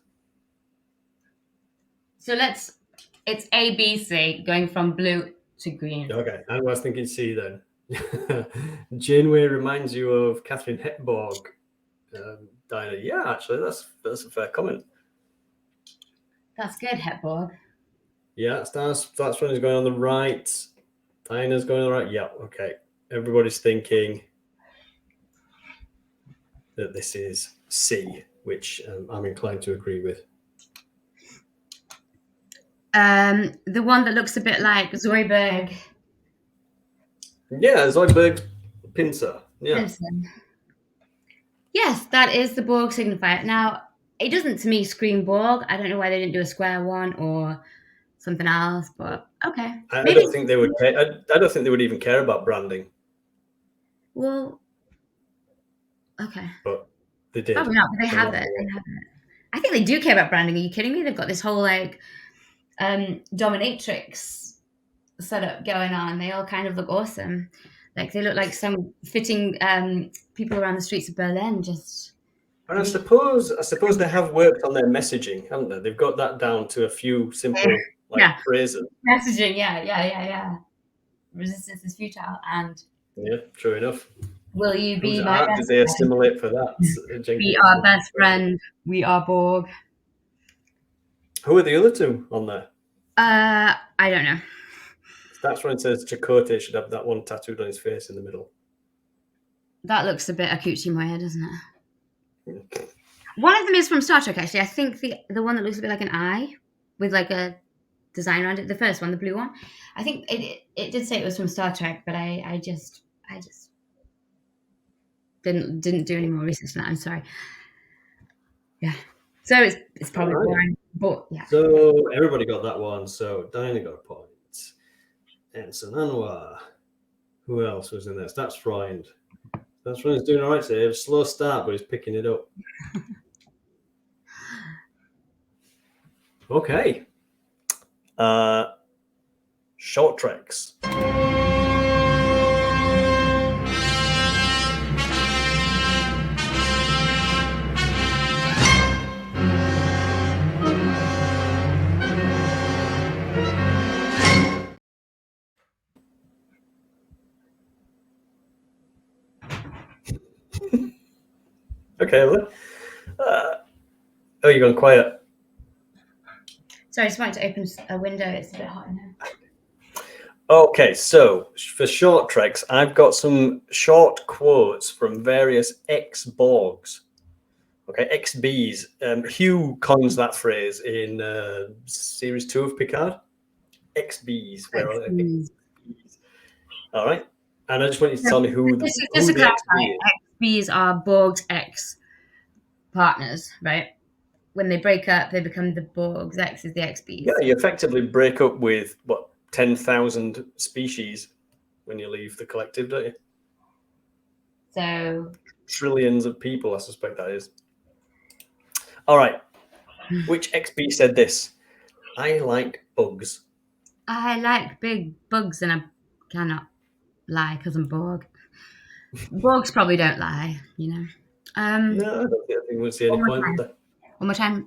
So it's A, B, C, going from blue to green. Okay, Anwar's thinking C then. Janeway reminds you of Catherine Hepburn. Dinah. Yeah, actually, that's a fair comment. That's good, Hepburn. Yeah, that's one is going on the right. Dinah's going on the right. Yeah, okay. Everybody's thinking that this is C, which I'm inclined to agree with. The one that looks a bit like Zoidberg. Yeah, Zoidberg's pincer. Yeah. Listen. Yes, that is the Borg signifier. Now, it doesn't to me scream Borg. I don't know why they didn't do a square one or something else, but okay. I don't think they would care. I don't think they would even care about branding. Well, okay. But they did. Probably not, but they have it. They have it. I think they do care about branding. Are you kidding me? They've got this whole like dominatrix setup going on. They all kind of look awesome. Like they look like some fitting people around the streets of Berlin. And I suppose they have worked on their messaging, haven't they? They've got that down to a few simple phrases. Messaging, yeah. Resistance is futile, and yeah, true enough. Will you be Whose my art best did they friend? assimilate for that? Be our best friend. We are Borg. Who are the other two on there? I don't know. That's when it says Chakotay should have that one tattooed on his face in the middle. That looks a bit Akuchi Moya, doesn't it? One of them is from Star Trek, actually. I think the one that looks a bit like an eye with like a design around it. The first one, the blue one. I think it did say it was from Star Trek, but I just didn't do any more research on that. I'm sorry. Yeah. So it's probably boring, but yeah. So everybody got that one. So Dinah got a point. Ensign Anwar. Who else was in there? That's Freund. That's Freund's doing all right. So he had a slow start, but he's picking it up. Okay. Short treks. Okay, well, you're going quiet. Sorry, I just wanted to open a window. It's a bit hot in here. Okay, so for short treks, I've got some short quotes from various ex-Borgs. Okay, ex-Bs. Hugh coins that phrase in series 2 of Picard. Ex-Bs. Where are they? All right. And I just want you to tell me who the, Just who to the clarify, XB is. XBs are Borg's ex-partners, right? When they break up, they become the Borg's ex is the XBs. Yeah, you effectively break up with, 10,000 species when you leave the collective, don't you? So Trillions of people, I suspect that is. All right. Which XB said this? I like bugs. I like big bugs, and I cannot lie because I'm Borg. Borgs probably don't lie, you know. No, I don't think we'll see any One more point time. with that. One more time.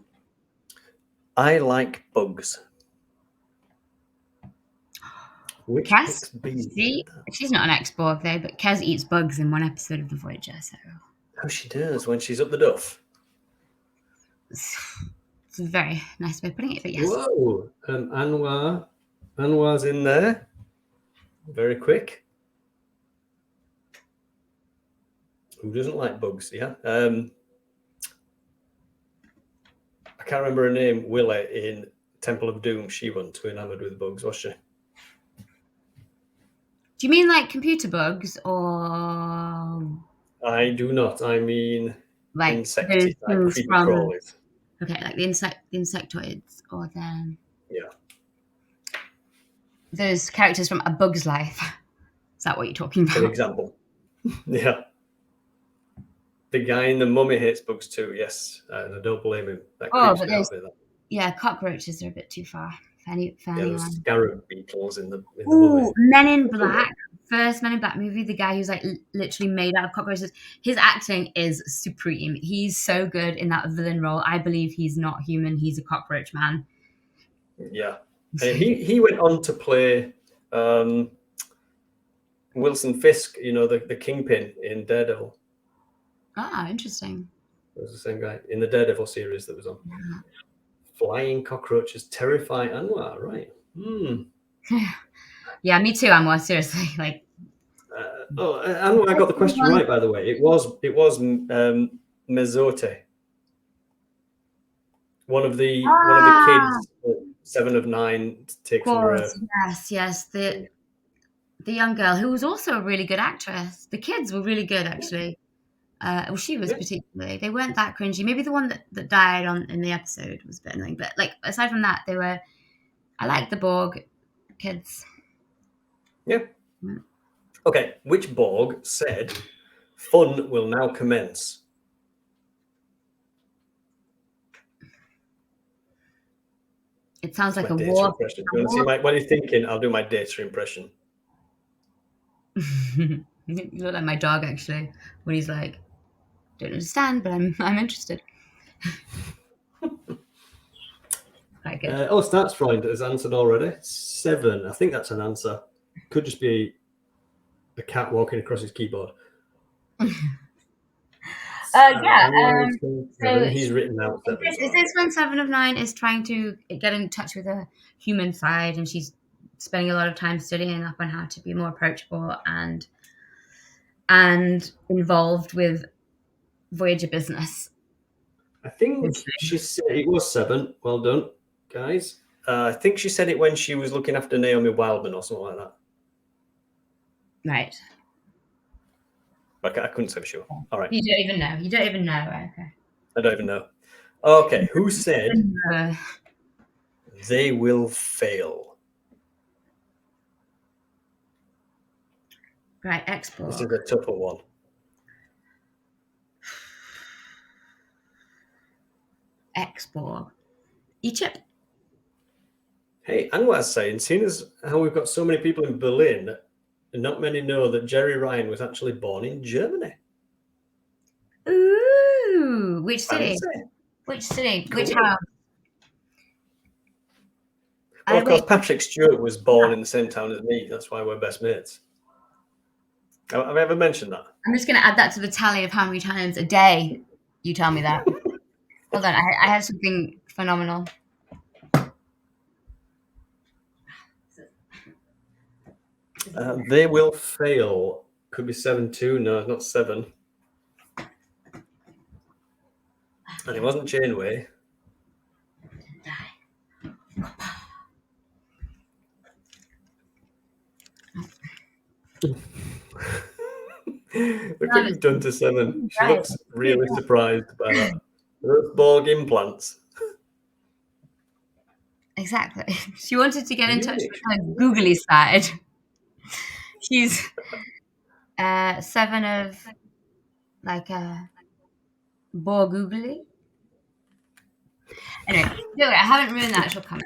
I like bugs. Which Kaz? XB? She's not an ex-Borg though, but Kaz eats bugs in one episode of The Voyager, so Oh, she does when she's up the duff. it's a very nice way of putting it, but yes. Whoa. Anwar's in there. Very quick. Who doesn't like bugs? Yeah. I can't remember her name. Willa in Temple of Doom. She wasn't too enamored with bugs, was she? Do you mean like computer bugs or I do not. I mean like insecty those type things creepy from crawlies. okay, like the insectoids or Yeah. those characters from A Bug's Life? Is that what you're talking about? For example. Yeah. The guy in The Mummy hates bugs too, yes. And I don't blame him. That creeps but me out those a bit. yeah, cockroaches are a bit too far. Yeah, Fairly those on. scarab beetles in the Ooh, Mummy. Men in Black. First Men in Black movie, the guy who's like literally made out of cockroaches. His acting is supreme. He's so good in that villain role. I believe he's not human. He's a cockroach man. Yeah. He went on to play Wilson Fisk, you know, the Kingpin in Daredevil. Ah, interesting. It was the same guy in the Daredevil series that was on. Flying cockroaches terrify Anwar, right? Yeah, me too. Anwar, seriously. Like, Anwar got the question right, by the way. It was Mezote. One of the kids, 7 of 9, takes under a... yes. The young girl who was also a really good actress. The kids were really good, actually. Well, she was particularly. They weren't that cringy. Maybe the one that died in the episode was a bit annoying, but like aside from that, they were. I like the Borg kids. Yeah. Okay. Which Borg said, "Fun will now commence"? It sounds like a data war. impression. You want to see what are you thinking? I'll do my data impression. You look like my dog actually. When he's like, "Don't understand, but I'm interested." Quite good. Statsfreund has answered already. 7. I think that's an answer. Could just be a cat walking across his keyboard. So he's written out 7. Is this when 7 of 9 is trying to get in touch with a human side, and she's spending a lot of time studying up on how to be more approachable and involved with Voyager business? I think she said it was 7. Well done, guys. I think she said it when she was looking after Naomi Wildman or something like that. Right. I couldn't say for sure. All right. You don't even know. Okay. I don't even know. Okay. Who said they will fail? Right. Export. This is a tougher one. Export. Egypt. Hey, Anwar's saying, seeing as how we've got so many people in Berlin, not many know that Jerry Ryan was actually born in Germany. Ooh, which city? Fancy. Which city? Cool. Which house? Well, of course, Patrick Stewart was born in the same town as me. That's why we're best mates. Have I ever mentioned that? I'm just going to add that to the tally of how many times a day you tell me that. Hold on, I have something phenomenal. They will fail. Could be 7 too. No, not 7. And it wasn't Janeway. Look what you've done to Seven. She Right. looks really surprised by that. Those Borg implants. Exactly. She wanted to get in touch Really? with her googly side. She's 7 of like Borg googly. Anyway, no, I haven't ruined the actual comment.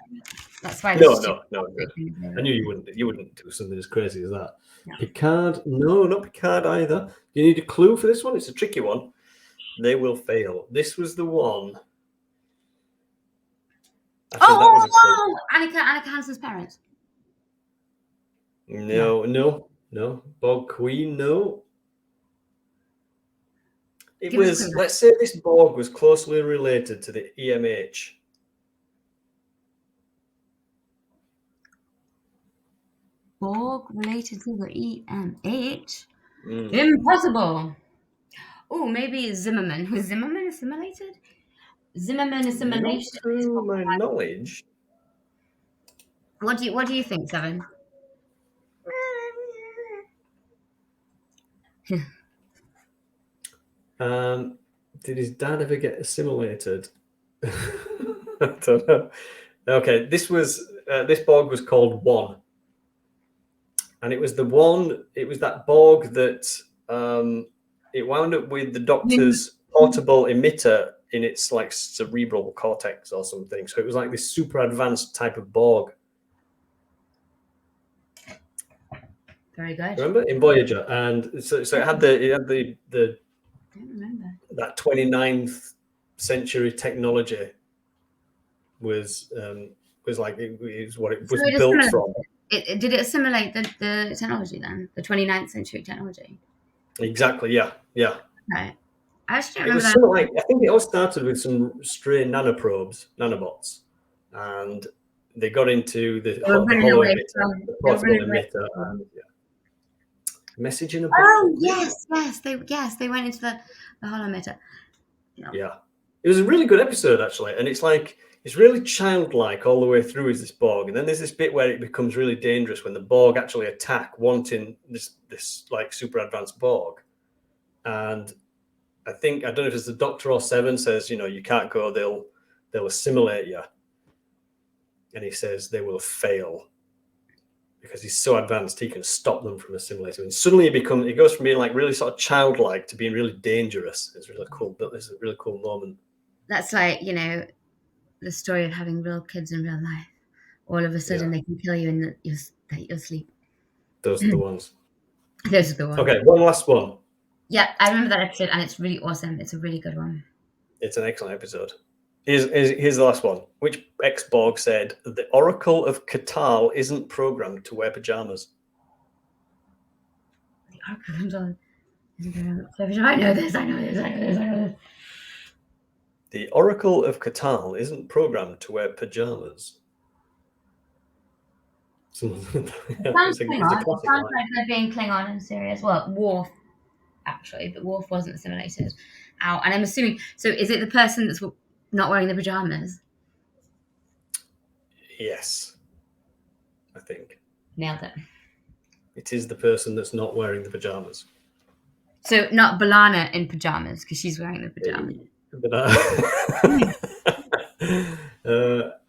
That's why. No, good. I knew you wouldn't. You wouldn't do something as crazy as that. No. Picard? No, not Picard either. Do you need a clue for this one? It's a tricky one. They will fail. This was the one. Actually, that was a clue. Annika Hansen's parents. No. Borg Queen, no. It Give us a was, clue. let's say this Borg was closely related to the EMH. Borg related to the EMH? Impossible. Oh, maybe Zimmerman. Was Zimmerman assimilated? Zimmerman Not assimilation. to my knowledge. What do you think, Seven? Did his dad ever get assimilated? I don't know. Okay, this Borg was called One, and it was that Borg that it wound up with the Doctor's portable emitter in its like cerebral cortex or something. So it was like this super advanced type of Borg. Very good. Remember in Voyager, and so it had the I don't remember. that 29th century technology was like it was what it was So it built assimilated. from. Did it assimilate the technology then? The 29th century technology? Exactly. Yeah. Right. I actually It don't was remember sort of like, I think it all started with some stray nanobots, and they got into the They were running hollow away emitter, from- the they were portable running away emitter, from- and message in a Oh bottle. yes, they went into the holometer. Yeah, it was a really good episode actually, and it's like it's really childlike all the way through. Is this Borg, and then there's this bit where it becomes really dangerous when the Borg actually attack, wanting this like super advanced Borg, and I don't know if it's the Doctor or Seven says, you can't go, they'll assimilate you, and he says they will fail because he's so advanced he can stop them from assimilating. And suddenly it goes from being like really sort of childlike to being really dangerous. It's really cool. It's a really cool moment. That's like, the story of having real kids in real life. All of a sudden they can kill you in your sleep. Those are the ones. Those are the ones. Okay, one last one. Yeah, I remember that episode, and it's really awesome. It's a really good one. It's an excellent episode. Here's the last one. Which ex-Borg said the Oracle of Catal isn't programmed to wear pajamas? The Oracle I know this. The Oracle of Catal isn't programmed to wear pajamas. It's a classic Sounds line. like they're being Klingon and serious. Well, Worf, actually, but Worf wasn't assimilated. Ow. And I'm assuming, so is it the person that's not wearing the pajamas? Yes, I think. Nailed it. It is the person that's not wearing the pajamas. So not B'Elanna in pajamas, because she's wearing the pajamas. But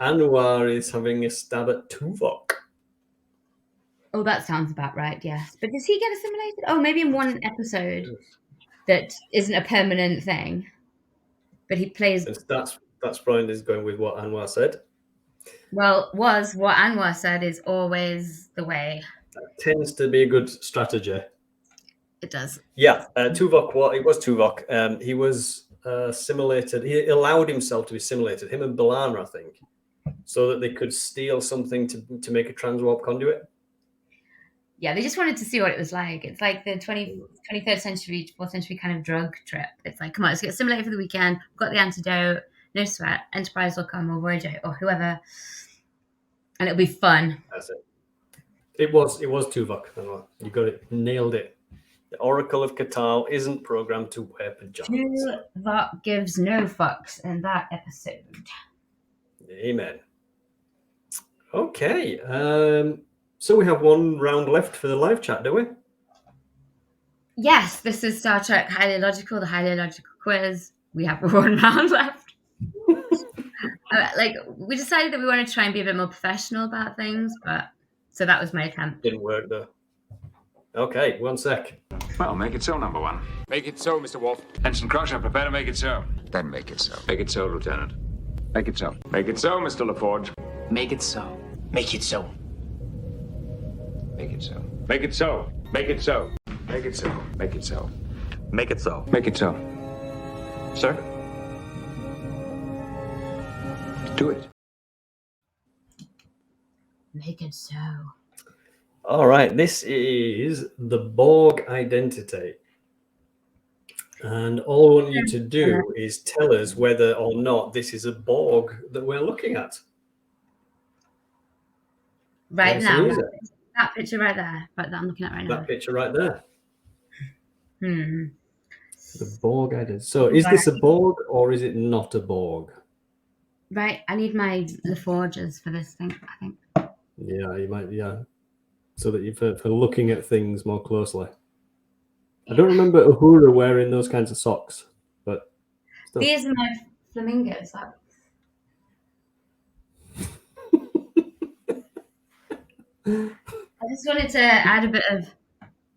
Anwar is having a stab at Tuvok. Oh, that sounds about right, yes. But does he get assimilated? Oh, maybe in one episode that isn't a permanent thing. But he plays... That's Brian is going with what Anwar said. Well, what Anwar said is always the way. That tends to be a good strategy. It does. Yeah, Tuvok, it was Tuvok. He was assimilated. He allowed himself to be assimilated, him and B'Elanna, I think, so that they could steal something to make a transwarp conduit. Yeah, they just wanted to see what it was like. It's like the 23rd century, 4th century kind of drug trip. It's like, come on, let's get assimilated for the weekend. We've got the antidote. No sweat. Enterprise will come, or Voyager, or whoever. And it'll be fun. That's it. It was Tuvok. You got it. Nailed it. The Oracle of Catal isn't programmed to wear pajamas. Tuvok gives no fucks in that episode. Amen. Okay. So we have one round left for the live chat, do we? Yes, this is Star Trek Highly Illogical, the Highly Illogical quiz. We have 1 round left. We decided that we want to try and be a bit more professional about things, but so that was my attempt. Didn't work though. Okay, 1 sec. Well, make it so, number one. Make it so, Mr. Wolf. Ensign Crusher, prepare to make it so. Then make it so. Make it so, Lieutenant. Make it so. Make it so, Mr. LaForge. Make it so. Make it so. Make it so. Make it so. Make it so. Make it so. Make it so. Make it so. Make it so. Sir? Do it. Make it so. All right, this is the Borg identity. And all I want you to do is tell us whether or not this is a Borg that we're looking at. Right Yes, now, it is. that picture right there, that I'm looking at right now. That picture right there. The Borg identity. So is this a Borg or is it not a Borg? Right, I need my LaForges for this thing, I think. Yeah, you might, so that you for looking at things more closely. I don't remember Uhura wearing those kinds of socks, but still. These are my flamingos. I just wanted to add a bit of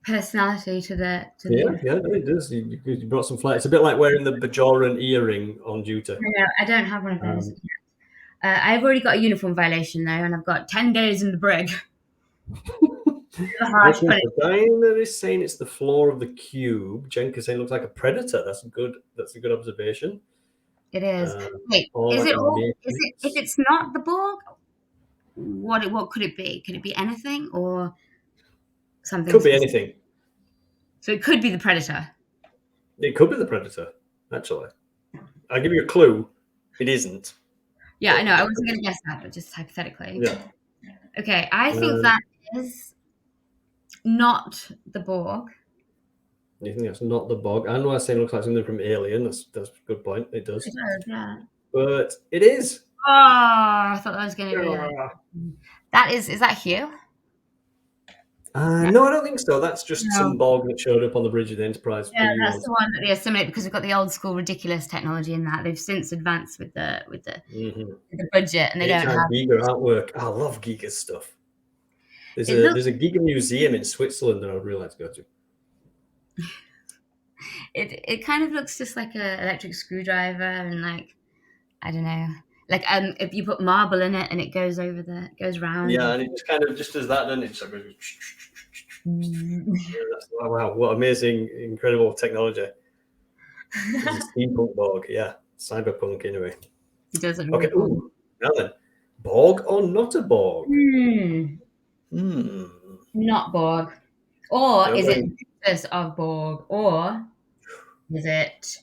personality to the. Yeah, it does. You brought some flair. It's a bit like wearing the Bajoran earring on duty. No, I don't have one of those. I've already got a uniform violation though, and I've got 10 days in the brig. Diana is saying it's the floor of the cube. Jenka saying it looks like a predator. That's a good observation. It is. Wait, if it's not the Borg, what could it be? Could it be anything or something? Could be anything. So it could be the predator. It could be the predator, actually. I'll give you a clue. It isn't. Yeah, I know. I wasn't going to guess that, but just hypothetically. Yeah. Okay, I think that is not the Borg. You think that's not the Borg? I know I was saying it looks like something from Alien. That's a good point. It does. It does, yeah. But it is. Oh, I thought that was going to be that. Is that Hugh? No, I don't think so. That's just some Borg that showed up on the bridge of the Enterprise. Yeah, that's the one that they assimilate because we've got the old school ridiculous technology in that. They've since advanced with the budget, and they don't have Giga artwork. I love Giga stuff. There's a Giga museum in Switzerland that I would really like to go to. It kind of looks just like an electric screwdriver, and like I don't know, like if you put marble in it and it goes round. Yeah, and it just kind of just does that, doesn't it? Just like, wow, what amazing, incredible technology. Steampunk Borg, yeah, cyberpunk anyway. It doesn't. Okay, now then, Borg or not a Borg? Not Borg, or is it Princess of Borg, or is it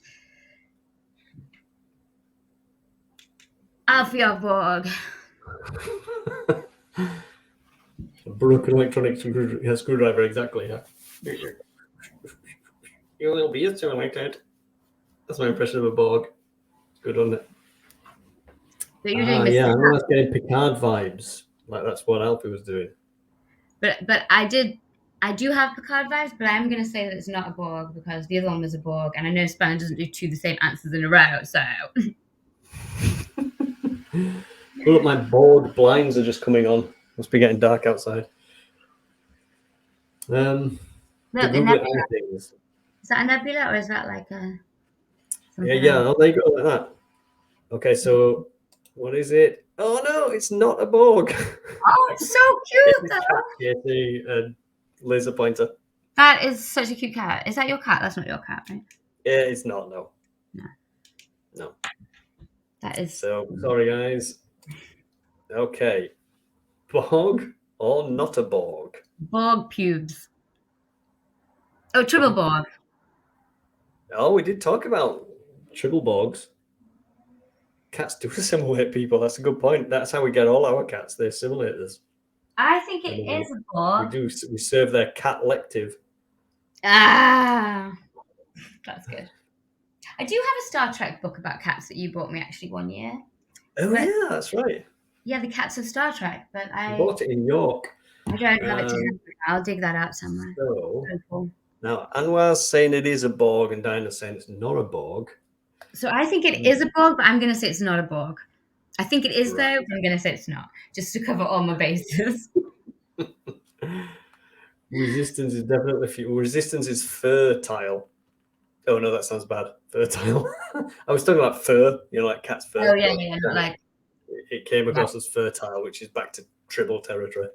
Alfie of Borg? A broken electronic screwdriver, exactly. Yeah. Your little beard too like that. That's my impression of a Borg. Good on it. That you're doing I know that's getting Picard vibes. Like that's what Alfie was doing. But I do have Picard vibes, but I'm going to say that it's not a Borg because the other one was a Borg, and I know Spanner doesn't do 2 the same answers in a row, so. Look, my Borg blinds are just coming on. Must be getting dark outside. Look, the nebula. Is that a nebula or is that like a? Yeah. Oh, there you go, like that. Okay, so what is it? Oh no, it's not a Borg. Oh, it's so cute though. The laser pointer. That is such a cute cat. Is that your cat? That's not your cat, right? Yeah, it's not. No. That is. So sorry, guys. Okay, Borg or not a Borg? Borg pubes. Oh, triple Borg. Oh, we did talk about triple Borgs. Cats do assimilate people. That's a good point. That's how we get all our cats. They assimilate us. I think it is a Borg. We serve their cat lective. Ah, that's good. I do have a Star Trek book about cats that you bought me actually one year. Oh, yeah, that's right. Yeah, the Cats of Star Trek. But I bought it in York. I don't have it to hand. I'll dig that out somewhere. So, cool. Now, Anwar's saying it is a Borg, and Dinah's saying it's not a Borg. So I think it is a Borg, but I'm going to say it's not a Borg. I think it is, Right. though, but I'm going to say it's not, just to cover all my bases. Resistance is definitely Resistance is fertile. Oh no, that sounds bad. Fertile. I was talking about fur, like cat's fur. Oh, yeah. Like, it came across as fertile, which is back to tribal territory.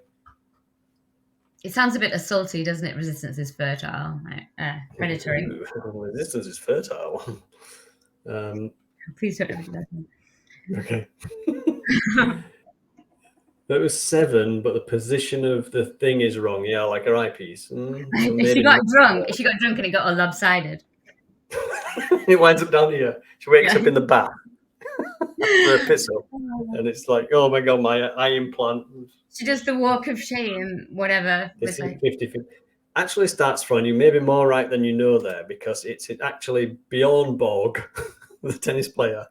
it sounds a bit assaulty, doesn't it? Resistance is fertile, predatory. Resistance is fertile. Please don't do that. Okay. That was 7, but the position of the thing is wrong. Yeah, like her eyepiece. If she got drunk and it got all lopsided. It winds up down here. She wakes up in the bath for a piss up, and it's like, oh my god, my eye implant. She does the walk of shame, whatever. It's 50-50. Actually starts from, you may be more right than you know there, because it's actually beyond Borg, the tennis player.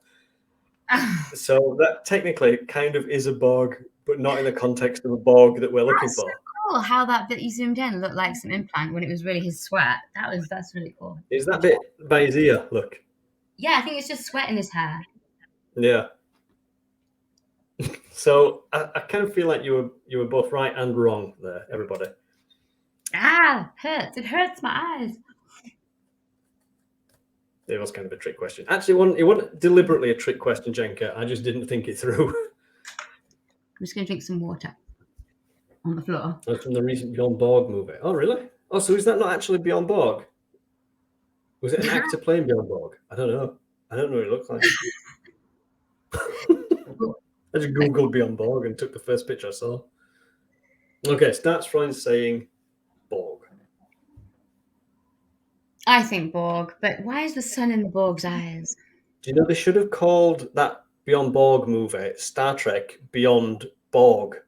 So that technically kind of is a Borg, but not in the context of a Borg that we're looking for. So cool how that bit you zoomed in looked like some implant when it was really his sweat. That's really cool. Is that bit by his ear? Look. Yeah, I think it's just sweat in his hair. Yeah. So I kind of feel like you were both right and wrong there, everybody. Hurts. It hurts my eyes. It was kind of a trick question. Actually, it wasn't deliberately a trick question, Jenka. I just didn't think it through. I'm just going to drink some water on the floor. That's from the recent Beyond Borg movie. Oh, really? Oh, so is that not actually Beyond Borg? Was it an actor playing Beyond Borg? I don't know. I don't know what he looked like. I just googled Beyond Borg and took the first picture I saw. Okay, starts Freund saying Borg. I think Borg, but why is the sun in the Borg's eyes? Do you know they should have called that Beyond Borg movie Star Trek Beyond Borg?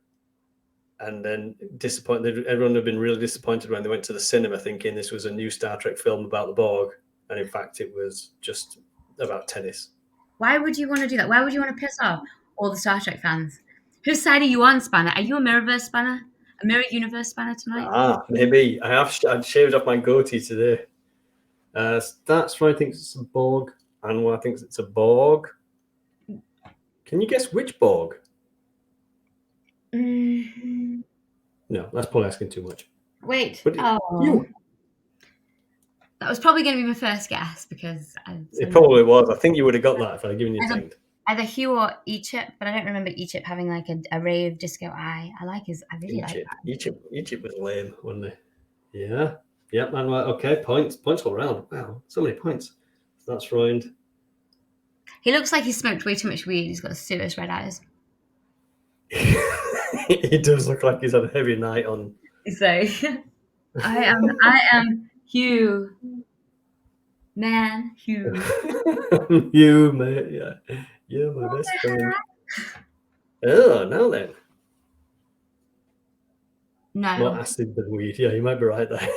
And then disappointed. Everyone had been really disappointed when they went to the cinema thinking this was a new Star Trek film about the Borg. And in fact, it was just about tennis. Why would you want to do that? Why would you want to piss off all the Star Trek fans? Whose side are you on, Spanner? Are you a Mirrorverse Spanner? A Mirror Universe Spanner tonight? Maybe. I've shaved off my goatee today. That's why I think it's a Borg. Anwar thinks it's a Borg. Can you guess which Borg? Mm-hmm. No, that's probably asking too much. Wait. That was probably going to be my first guess because it probably was. I think you would have got that if I'd given you a hint. Either Hugh or Egypt, but I don't remember Egypt having like a rave disco eye. I really like that. Egypt was lame, wasn't he? Yeah. Yep. And okay, points all around. Wow, so many points. So that's Freund. He looks like he smoked way too much weed. He's got serious red eyes. He does look like he's had a heavy night on. So, I am Hugh. Man, Hugh. You, mate, yeah. You're my best friend. Oh, now then. No. More acid than weed. Yeah, you might be right there.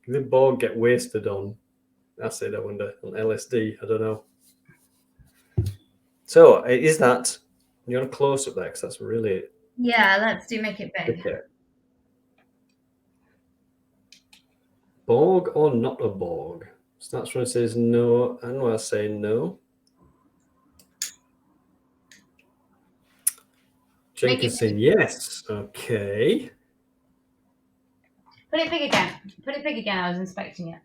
Did Borg get wasted on acid, I wonder? On LSD? I don't know. So, is that... You want to close up there? Because that's really... Yeah, let's make it big. Okay. Borg or not a Borg? So that's when it says no, and I'll say no. Jenkins saying yes. Okay. Put it big again. Put it big again. I was inspecting it.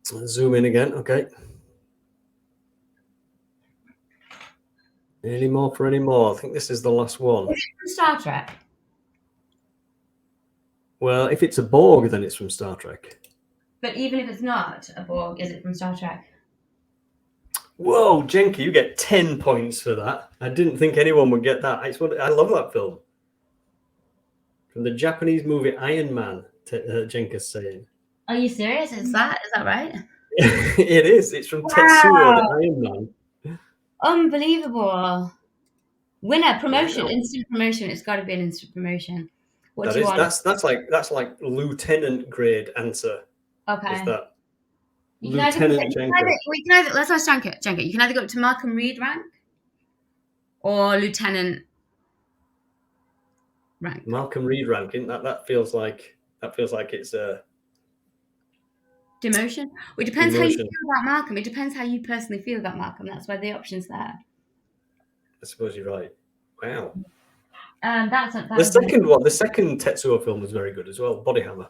Zoom in again. Okay. Any more for any more? I think this is the last one. Is it from Star Trek? Well, if it's a Borg, then it's from Star Trek. But even if it's not a Borg, is it from Star Trek? Whoa, Jenky, you get 10 points for that. I didn't think anyone would get that. I love that film. From the Japanese movie Iron Man, Jenka's saying. Are you serious? Is that right? It is. It's from Tetsuo, the Iron Man. Unbelievable. Winner, promotion, instant promotion. It's got to be an instant promotion. What do you want? That's like lieutenant grade answer. Okay. Is that Lieutenant Jenka? Let's ask Jenka. You can either go up to Malcolm Reed rank or Lieutenant rank. Malcolm Reed ranking. That feels like it's a Demotion? Well, it depends how you demotion. feel about Malcolm. It depends how you personally feel about Malcolm. That's why the option's there. I suppose you're right. Wow. The second Tetsuo film was very good as well. Body Hammer.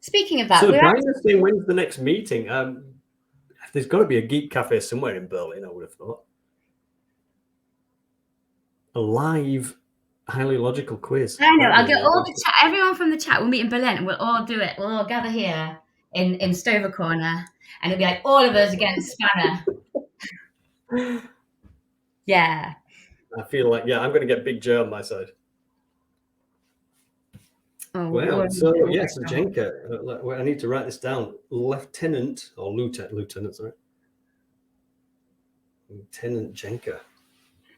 Speaking of that, So Dinah's saying, when's the next meeting? There's got to be a geek cafe somewhere in Berlin, I would have thought. A live, highly logical quiz. I know. I'll get all the chat. Everyone from the chat will meet in Berlin, and we'll all do it. We'll all gather here in Stover Corner, and it'll be like all of us against Spanner. Yeah. I feel like I'm going to get Big J on my side. Oh, wow. So Jenka, I need to write this down. Lieutenant or Lieutenant, sorry. Lieutenant Jenka.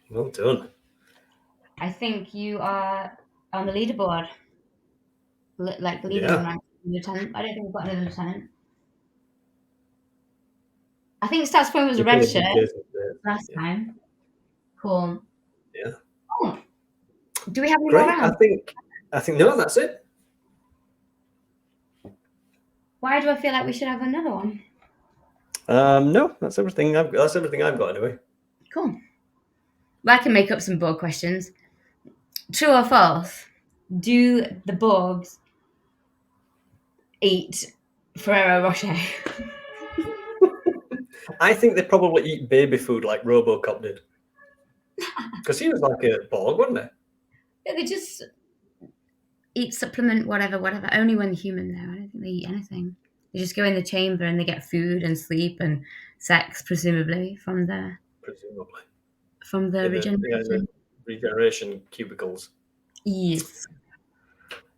Well done. I think you are on the leaderboard, like leading rank lieutenant. I don't think we've got another lieutenant. I think Stats Phone was a red shirt last time. Cool. Yeah. Oh. Do we have any Great. more rounds? I think no, that's it. Why do I feel like we should have another one? No, that's everything. That's everything I've got anyway. Cool. Well, I can make up some Borg questions. True or false? Do the Borgs eat Ferrero Rocher? I think they probably eat baby food like RoboCop did. Because he was like a Borg, wasn't he? Yeah, they just eat supplement, whatever. Only when human, though. I don't think they eat anything. They just go in the chamber and they get food and sleep and sex, presumably, from the regeneration cubicles. Yes.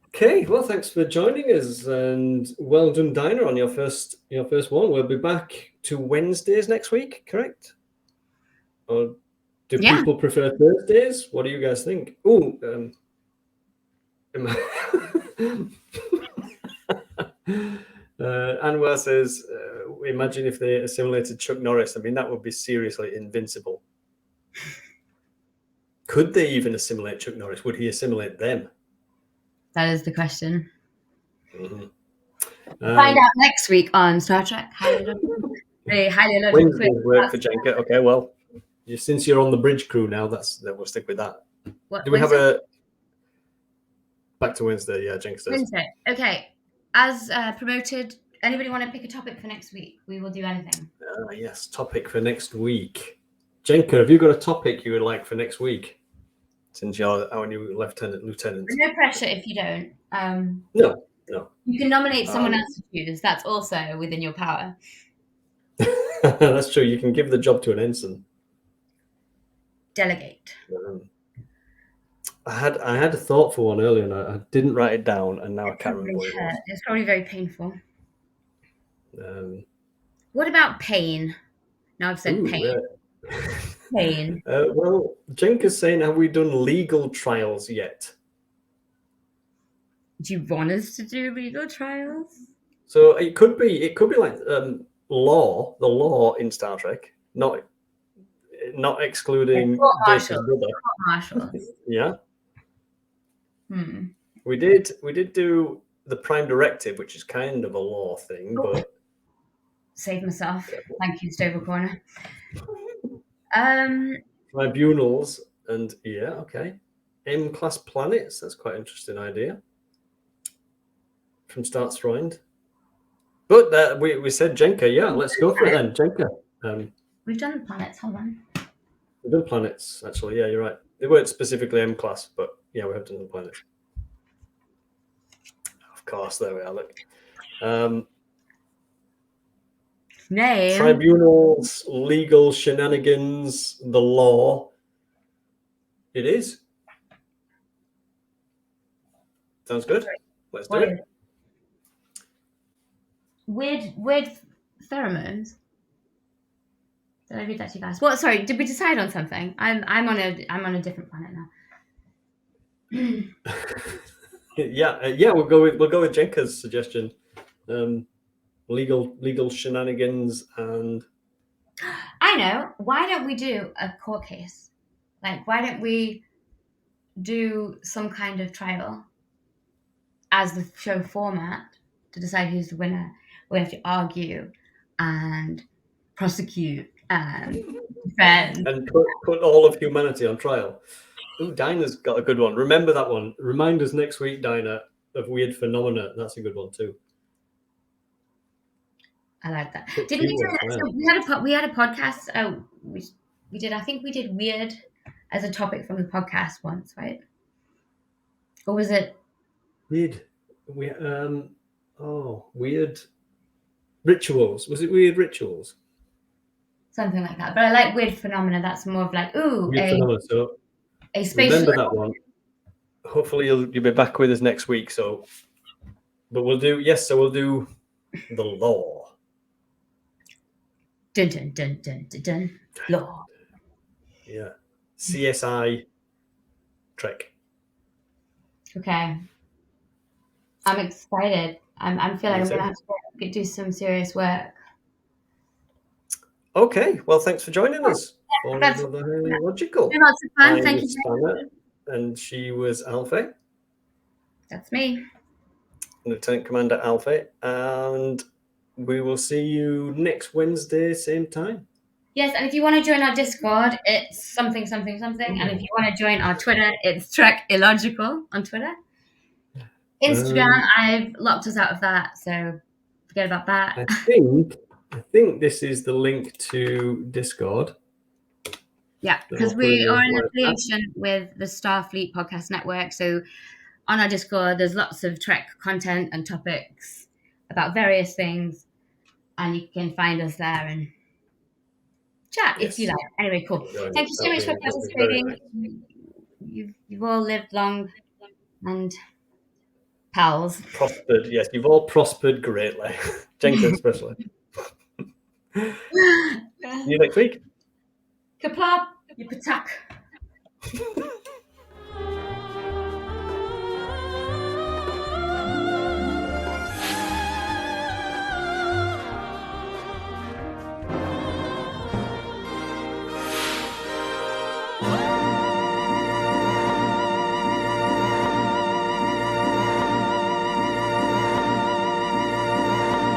Okay, well, thanks for joining us, and well done, Dinah, on your first one. We'll be back to Wednesdays next week, correct? Or do people prefer Thursdays? What do you guys think? Oh, Anwar says, imagine if they assimilated Chuck Norris. I mean, that would be seriously invincible. Could they even assimilate Chuck Norris? Would he assimilate them? That is the question. Mm-hmm. Find out next week on Star Trek. The highly illogical quiz. Work for Jenka. Okay, well, since you're on the bridge crew now, we'll stick with that. What, do we Wednesday? Have a back to Wednesday? Yeah, Jenka says. Wednesday. Okay. As promoted, anybody want to pick a topic for next week? We will do anything. Yes, topic for next week. Jenka, have you got a topic you would like for next week? Since you're our new lieutenant. No pressure if you don't. No. You can nominate someone else to choose. That's also within your power. That's true. You can give the job to an ensign. Delegate. I had a thought for one earlier, and I didn't write it down, and now I can't remember what it was. It's probably very painful. Um, what about pain? Now I've said pain. Pain. Well, Jenka's saying, have we done legal trials yet? Do you want us to do legal trials? So it could be like the law in Star Trek, not excluding Data's brother. Yeah. We did do the Prime Directive, which is kind of a law thing, but save myself. Thank you, Stover Corner. Tribunals and okay. M-class planets, that's quite an interesting idea. From Starts Freund. But we said Jenka, let's go for it then. Jenka. We've done the planets, hold on. We've done planets, actually, you're right. They weren't specifically M-class, but we have done the planets. Of course, there we are, look. Name. Tribunals, legal shenanigans, the law. It is. Sounds good. Let's do it. Weird pheromones. Did I read that too fast? What? Sorry, did we decide on something? I'm on a different planet now. We'll go with Jenka's suggestion. Legal shenanigans and I know. Why don't we do a court case? Like, why don't we do some kind of trial as the show format to decide who's the winner? We have to argue and prosecute and defend. And put all of humanity on trial. Ooh, Dinah's got a good one. Remember that one. Remind us next week, Dinah, of weird phenomena. That's a good one too. I like that. Put Did we do keywords, that? So we had a podcast. Oh, we did. I think we did weird as a topic from the podcast once, right? Or was it Weird. Weird rituals. Was it weird rituals? something like that? But I like weird phenomena. That's more of like, ooh, Weird phenomena. So a spatial. remember that one. Hopefully you'll be back with us next week. So, but we'll do the law. Dun dun dun dun dun dun. Law. Yeah. CSI Trek. Okay. I'm excited. I'm feeling Me I'm too. gonna have to do some serious work. Okay. Well, thanks for joining us. For That's another Illogical. lots of fun. I Thank was you. Spanner, and she was Alfie, That's me. Lieutenant Commander Alfie, and we will see you next Wednesday, same time. Yes, and if you want to join our Discord, it's something. And if you want to join our Twitter, it's Trek Illogical on Twitter. Instagram, I've locked us out of that, so forget about that. I think this is the link to Discord. Yeah, because we are in affiliation with the Starfleet Podcast Network. So on our Discord, there's lots of Trek content and topics about various things, and you can find us there and chat if you like. Anyway, cool. Thank you so much for participating. You've all lived long and pals. Prospered, yes. You've all prospered greatly. Jenkins especially. See you next week. Kaplop, you patak.